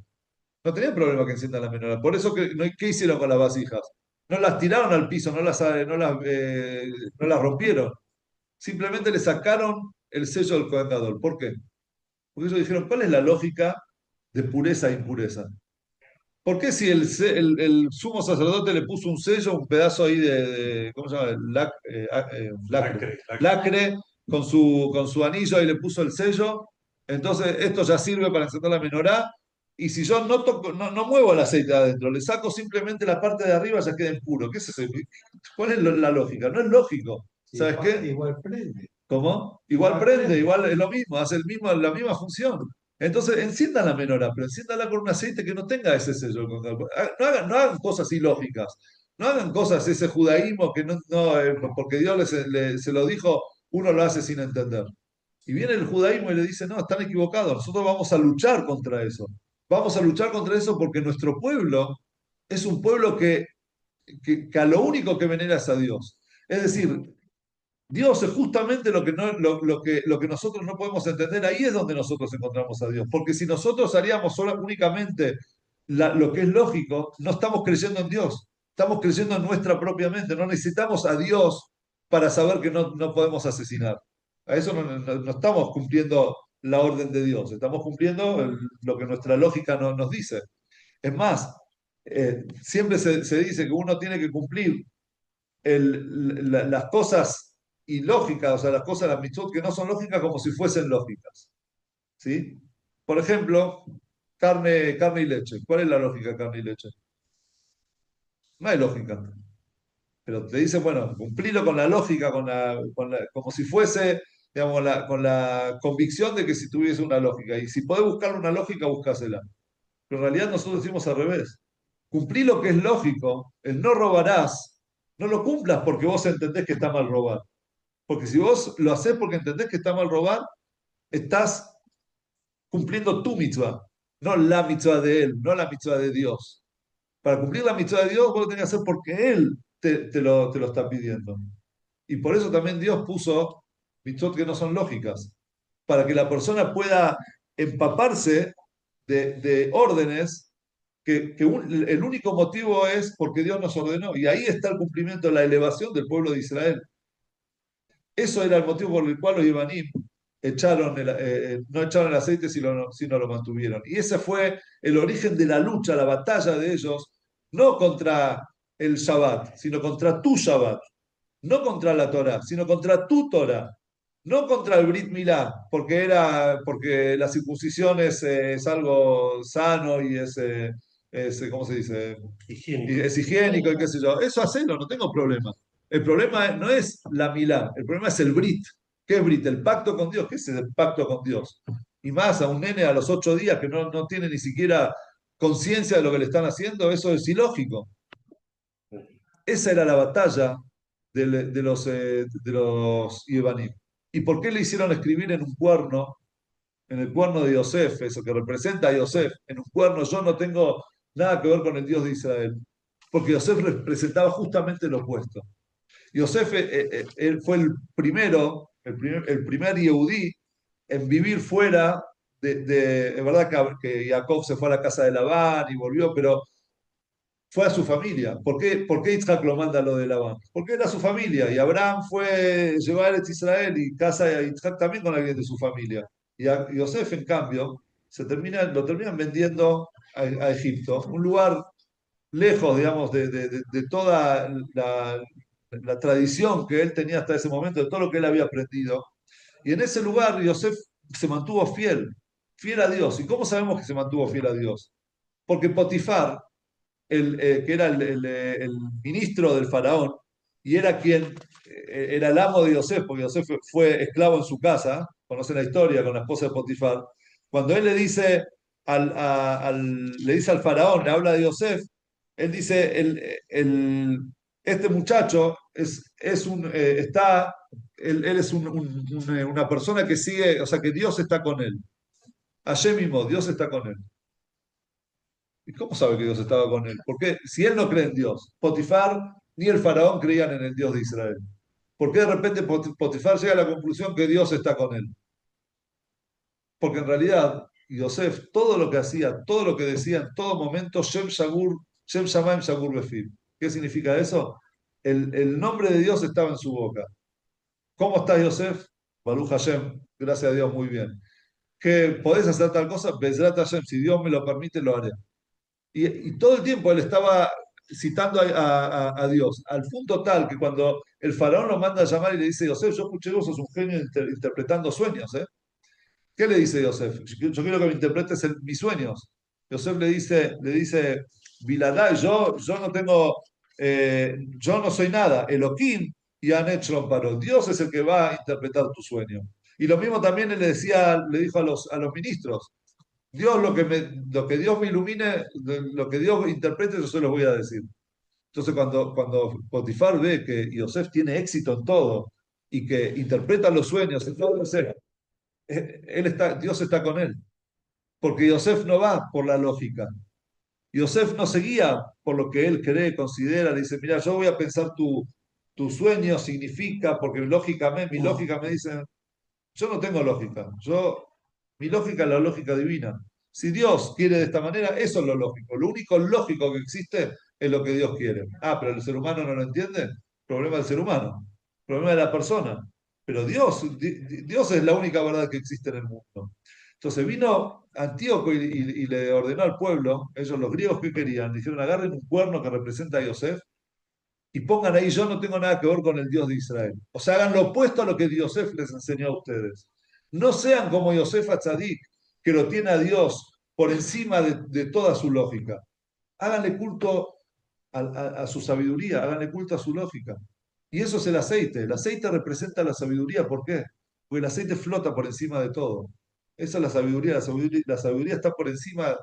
S1: no tenían problema que enciendan la menorá, por eso, ¿qué hicieron con las vasijas? No las tiraron al piso, no las rompieron, simplemente le sacaron el sello del Kohen Gadol. ¿Por qué? Porque ellos dijeron, ¿cuál es la lógica de pureza e impureza? ¿Por qué si el sumo sacerdote le puso un sello, un pedazo ahí ¿cómo se llama? Lacre. Lacre con su anillo y le puso el sello, entonces esto ya sirve para encender la menorá, y si yo no toco, no muevo el aceite de adentro, le saco simplemente la parte de arriba, ya queda impuro. ¿Qué es eso? ¿Cuál es la lógica? No es lógico. ¿Sabes qué?
S2: Igual prende.
S1: ¿Cómo? Igual prende, igual es lo mismo, hace la misma función. Entonces, enciendan la menorá, pero enciéndala con un aceite que no tenga ese sello. No hagan cosas ilógicas. No hagan cosas, ese judaísmo que porque Dios se lo dijo, uno lo hace sin entender. Y viene el judaísmo y le dice, no, están equivocados, nosotros vamos a luchar contra eso. Vamos a luchar contra eso porque nuestro pueblo es un pueblo que a lo único que venera es a Dios. Es decir, Dios es justamente lo que nosotros no podemos entender. Ahí es donde nosotros encontramos a Dios. Porque si nosotros haríamos únicamente lo que es lógico, no estamos creyendo en Dios. Estamos creyendo en nuestra propia mente. No necesitamos a Dios para saber que no podemos asesinar. A eso no estamos cumpliendo la orden de Dios. Estamos cumpliendo lo que nuestra lógica nos dice. Es más, siempre se dice que uno tiene que cumplir las cosas ilógicas, o sea, las cosas, las mitzvot que no son lógicas como si fuesen lógicas. ¿Sí? Por ejemplo, carne y leche. ¿Cuál es la lógica de carne y leche? No hay lógica. Pero te dice, bueno, cumplilo con la lógica, como si fuese, digamos, con la convicción de que si tuviese una lógica. Y si podés buscar una lógica, buscásela. Pero en realidad nosotros decimos al revés. Cumplí lo que es lógico, el no robarás, no lo cumplas porque vos entendés que está mal robar. Porque si vos lo haces porque entendés que está mal robar, estás cumpliendo tu mitzvah, no la mitzvah de él, no la mitzvah de Dios. Para cumplir la mitzvah de Dios, vos lo tenés que hacer porque Él te lo está pidiendo. Y por eso también Dios puso mitzvot que no son lógicas, para que la persona pueda empaparse de órdenes el único motivo es porque Dios nos ordenó. Y ahí está el cumplimiento, la elevación del pueblo de Israel. Eso era el motivo por el cual los Yevanim no echaron el aceite sino lo mantuvieron. Y ese fue el origen de la lucha, la batalla de ellos, no contra el Shabbat, sino contra tu Shabbat, no contra la Torah, sino contra tu Torah, no contra el Brit Milá, porque la circuncisión es algo sano y ¿cómo se dice? Y
S2: Higiénico.
S1: es higiénico y qué sé yo. Eso hacelo, no tengo problema. El problema no es la milá, el problema es el brit. ¿Qué es brit? El pacto con Dios. ¿Qué es el pacto con Dios? Y más a un nene a los 8 días que no tiene ni siquiera conciencia de lo que le están haciendo, eso es ilógico. Esa era la batalla de los Yevanim. ¿Y por qué le hicieron escribir en un cuerno en el cuerno de Yosef, eso que representa a Yosef, en un cuerno yo no tengo nada que ver con el Dios de Israel, porque Yosef representaba justamente lo opuesto. Yosef él fue el primero, el primer Yehudí en vivir fuera es verdad que Jacob se fue a la casa de Labán y volvió, pero fue a su familia. ¿Por qué Isaac lo manda a lo de Labán? Porque era su familia y Abraham fue llevar a Israel y casa a Isaac también con alguien de su familia. Y a Yosef, en cambio, lo terminan vendiendo a Egipto, un lugar lejos, digamos, de toda la tradición que él tenía hasta ese momento, de todo lo que él había aprendido. Y en ese lugar Yosef se mantuvo fiel, fiel a Dios. ¿Y cómo sabemos que se mantuvo fiel a Dios? Porque Potifar, que era el ministro del faraón, y era era el amo de Yosef, porque Yosef fue esclavo en su casa, conocen la historia con la esposa de Potifar, cuando él le dice le dice al faraón, le habla de Yosef, él dice, este muchacho él es una persona que sigue, o sea, que Dios está con él. Hashem mismo, Dios está con él. ¿Y cómo sabe que Dios estaba con él? Porque si él no cree en Dios, Potifar ni el faraón creían en el Dios de Israel. ¿Por qué de repente Potifar llega a la conclusión que Dios está con él? Porque en realidad Yosef, todo lo que hacía, todo lo que decía en todo momento, Shem Shamaim Shagur Befim. ¿Qué significa eso? El nombre de Dios estaba en su boca. ¿Cómo está Yosef? Baruch Hashem, gracias a Dios, muy bien. ¿Que podés hacer tal cosa? Bezrat Hashem, si Dios me lo permite, lo haré. Y todo el tiempo él estaba citando a Dios, al punto tal que cuando el faraón lo manda a llamar y le dice, Yosef, yo escuché que vos sos un genio interpretando sueños, ¿eh? ¿Qué le dice Yosef? Yo quiero que me interpretes mis sueños. Yosef le dice, Biladai, yo no tengo, yo no soy nada. Elohim y Anet Paró. Dios es el que va a interpretar tu sueño. Y lo mismo también él le dijo a los ministros. Dios, lo que Dios me ilumine, lo que Dios interprete, yo se los voy a decir. Entonces, cuando Potifar ve que Yosef tiene éxito en todo y que interpreta los sueños, en todo, Dios está con él. Porque Yosef no va por la lógica. Yosef no se guía por lo que él cree, considera, le dice, mira, yo voy a pensar tu sueño significa, porque mi lógica me dice, yo no tengo lógica. Mi lógica es la lógica divina. Si Dios quiere de esta manera, eso es lo lógico. Lo único lógico que existe es lo que Dios quiere. Ah, pero el ser humano no lo entiende. Problema del ser humano. Problema de la persona. Pero Dios es la única verdad que existe en el mundo. Entonces vino Antíoco y le ordenó al pueblo, ellos los griegos que querían, dijeron agarren un cuerno que representa a Yosef y pongan ahí, yo no tengo nada que ver con el Dios de Israel. O sea, hagan lo opuesto a lo que Yosef les enseñó a ustedes. No sean como Yosef Atzadik, que lo tiene a Dios por encima de toda su lógica. Háganle culto a su sabiduría, háganle culto a su lógica. Y eso es el aceite. El aceite representa la sabiduría. ¿Por qué? Porque el aceite flota por encima de todo. Esa es la sabiduría. La sabiduría está por encima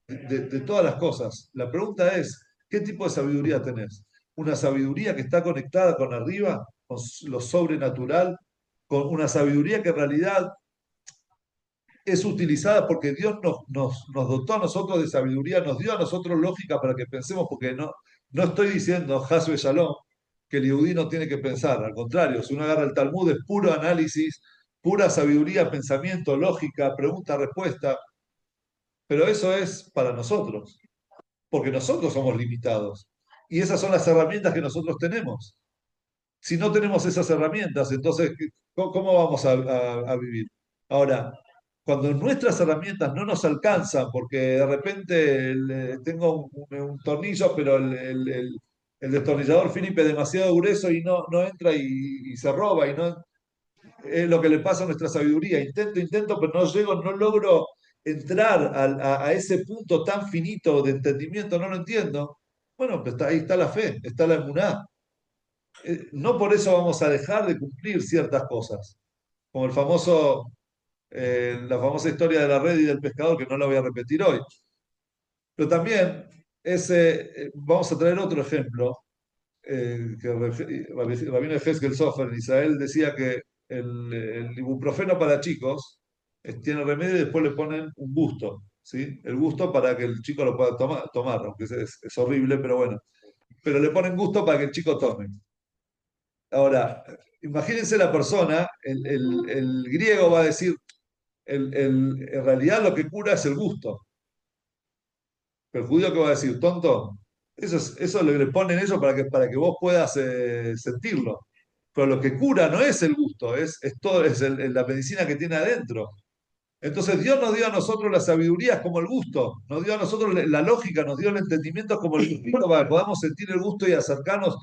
S1: de todas las cosas. La pregunta es, ¿qué tipo de sabiduría tenés? ¿Una sabiduría que está conectada con arriba, con lo sobrenatural, con una sabiduría que en realidad es utilizada porque Dios nos dotó a nosotros de sabiduría, nos dio a nosotros lógica para que pensemos, porque no estoy diciendo, Hasbe Shalom, que el Yehudí no tiene que pensar, al contrario, si uno agarra el Talmud es puro análisis, pura sabiduría, pensamiento, lógica, pregunta-respuesta, pero eso es para nosotros, porque nosotros somos limitados y esas son las herramientas que nosotros tenemos. Si no tenemos esas herramientas, entonces, ¿cómo vamos a vivir? Ahora, cuando nuestras herramientas no nos alcanzan, porque de repente tengo un tornillo, pero el destornillador Phillips es demasiado grueso y no entra y se roba, y no es lo que le pasa a nuestra sabiduría. Intento, pero no llego, no logro entrar a ese punto tan finito de entendimiento, no lo entiendo. Bueno, pues ahí está la fe, está la emuná. No por eso vamos a dejar de cumplir ciertas cosas, como la famosa historia de la red y del pescador, que no la voy a repetir hoy. Pero también vamos a traer otro ejemplo, que Rabino Ezequiel Sofer en Israel decía que el ibuprofeno para chicos tiene remedio y después le ponen un gusto, ¿sí? El gusto para que el chico lo pueda tomar, aunque es horrible, pero bueno. Pero le ponen gusto para que el chico tome. Ahora, imagínense la persona, el griego va a decir, en realidad lo que cura es el gusto. Pero el judío, ¿qué va a decir? ¿Tonto? Eso le ponen eso para que vos puedas sentirlo. Pero lo que cura no es el gusto, es todo, la medicina que tiene adentro. Entonces Dios nos dio a nosotros la sabiduría como el gusto, nos dio a nosotros la lógica, nos dio el entendimiento como el gusto para que podamos sentir el gusto y acercarnos,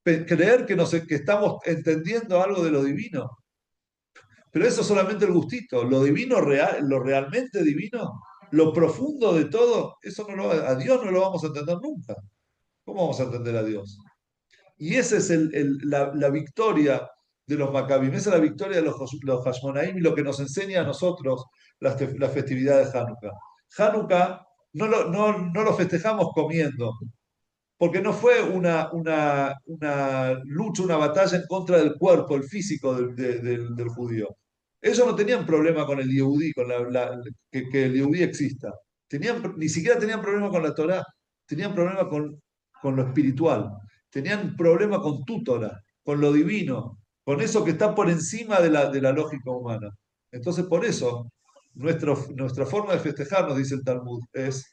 S1: creer que estamos entendiendo algo de lo divino. Pero eso es solamente el gustito, lo divino real, lo realmente divino, lo profundo de todo, eso no a Dios no lo vamos a entender nunca. ¿Cómo vamos a entender a Dios? Y esa es la victoria de los Maccabim, esa es la victoria de los Hashmonaim y lo que nos enseña a nosotros la festividad de Hanukkah. Hanukkah no lo festejamos comiendo, porque no fue una lucha, una batalla en contra del cuerpo, el físico del judío. Ellos no tenían problema con el Yehudí, que el Yehudí exista. Ni siquiera tenían problema con la Torá, tenían problema con lo espiritual, tenían problema con tu Torá, con lo divino, con eso que está por encima de la lógica humana. Entonces, por eso, nuestra forma de festejar, nos dice el Talmud, es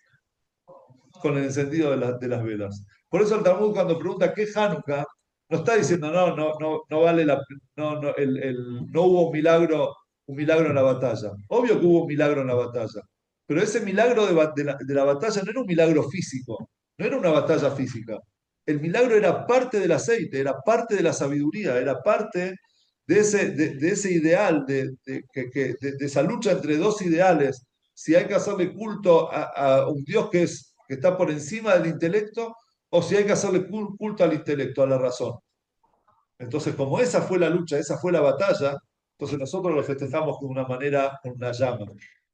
S1: con el encendido de las velas. Por eso el Talmud cuando pregunta qué es Hanukkah, no está diciendo no vale no hubo un milagro en la batalla. Obvio que hubo un milagro en la batalla, pero ese milagro de la batalla no era un milagro físico, no era una batalla física. El milagro era parte del aceite, era parte de la sabiduría, era parte de ese ideal, de esa lucha entre dos ideales. Si hay que hacerle culto a un Dios que está por encima del intelecto, o si hay que hacerle culto al intelecto, a la razón. Entonces, como esa fue la lucha, esa fue la batalla, entonces nosotros lo festejamos de una manera, con una llama.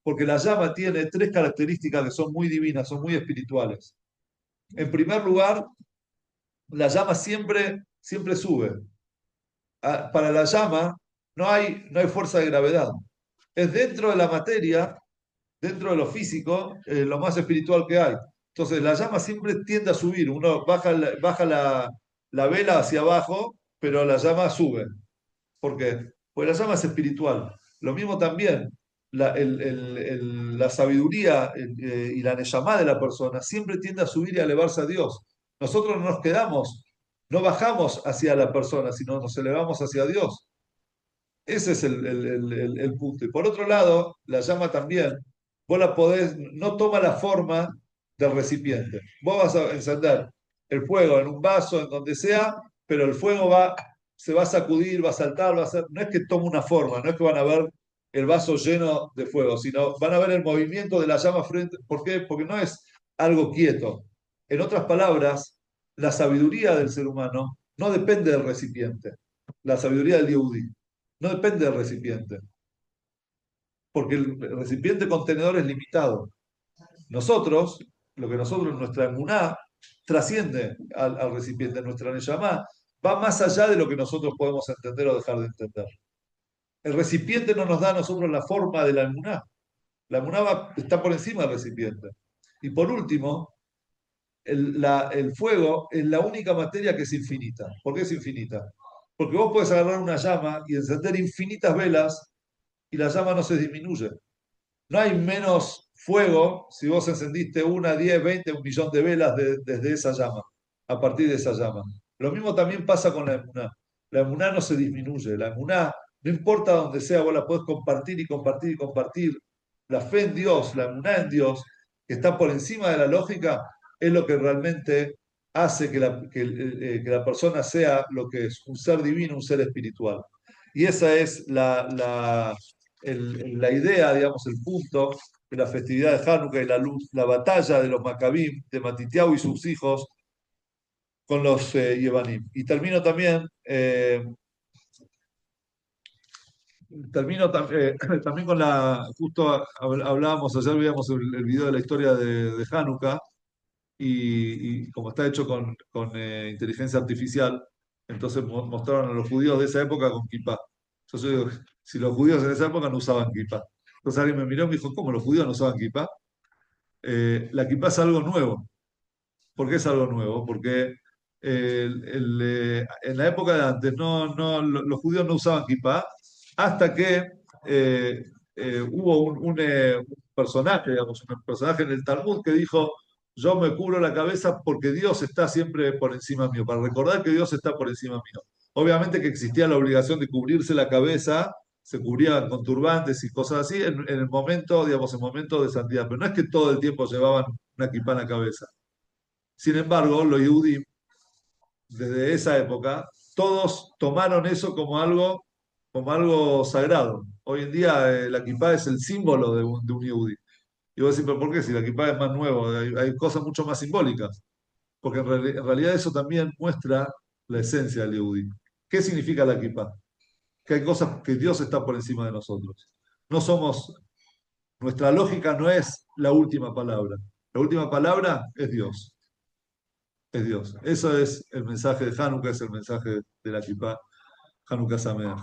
S1: Porque la llama tiene tres características que son muy divinas, son muy espirituales. En primer lugar, la llama siempre sube. Para la llama no hay fuerza de gravedad. Es dentro de la materia, dentro de lo físico, lo más espiritual que hay. Entonces la llama siempre tiende a subir. Uno baja la vela hacia abajo, pero la llama sube. ¿Por qué? Porque la llama es espiritual. Lo mismo también, la sabiduría y la neyamá de la persona siempre tiende a subir y a elevarse a Dios. Nosotros no nos quedamos, no bajamos hacia la persona, sino nos elevamos hacia Dios. Ese es el punto. Y por otro lado, la llama también, vos la podés, no toma la forma del recipiente. Vos vas a encender el fuego en un vaso, en donde sea, pero el fuego se va a sacudir, va a saltar, no es que tome una forma, no es que van a ver el vaso lleno de fuego, sino van a ver el movimiento de la llama frente. ¿Por qué? Porque no es algo quieto. En otras palabras, la sabiduría del ser humano no depende del recipiente. La sabiduría del Yehudi no depende del recipiente, porque el recipiente contenedor es limitado. Nosotros, nuestra emuná, trasciende al recipiente. Nuestra neyamá va más allá de lo que nosotros podemos entender o dejar de entender. El recipiente no nos da a nosotros la forma de la emuná. La emuná está por encima del recipiente. Y por último, el fuego es la única materia que es infinita. ¿Por qué es infinita? Porque vos puedes agarrar una llama y encender infinitas velas y la llama no se disminuye. No hay menos fuego si vos encendiste una, 10, 20, 1 millón de velas desde esa llama, a partir de esa llama. Lo mismo también pasa con la emuná. La emuná no se disminuye. La emuná, no importa donde sea, vos la podés compartir y compartir y compartir. La fe en Dios, la emuná en Dios, que está por encima de la lógica, es lo que realmente hace que la persona sea lo que es, un ser divino, un ser espiritual. Y esa es la idea, digamos, el punto de la festividad de Hanukkah y la batalla de los Maccabim, de Matitiau y sus hijos con los Yevanim. Y también con justo hablábamos ayer, veíamos el video de la historia de Hanukkah, y como está hecho con inteligencia artificial, entonces mostraron a los judíos de esa época con kippah. Entonces yo digo, si los judíos en esa época no usaban kippah. Entonces alguien me miró y me dijo, ¿cómo los judíos no usaban kippah? La kippah es algo nuevo. ¿Por qué es algo nuevo? Porque en la época de antes los judíos no usaban kippah hasta que eh, hubo un personaje, digamos, un personaje en el Talmud que dijo, yo me cubro la cabeza porque Dios está siempre por encima mío, para recordar que Dios está por encima mío. Obviamente que existía la obligación de cubrirse la cabeza, se cubrían con turbantes y cosas así en el momento, digamos, en momento de santidad, pero no es que todo el tiempo llevaban una kippah en la cabeza. Sin embargo, los Yehudim, desde esa época, todos tomaron eso como algo sagrado. Hoy en día la kippah es el símbolo de un Yehudi. Y vos decís, pero ¿por qué? Si la kippah es más nuevo, hay cosas mucho más simbólicas. Porque en realidad eso también muestra la esencia del Yehudi. ¿Qué significa la kippah? Que hay cosas que Dios está por encima de nosotros. No somos, nuestra lógica no es la última palabra. La última palabra es Dios. Es Dios. Eso es el mensaje de Hanukkah, es el mensaje de la Kipá. Hanukkah Sameach.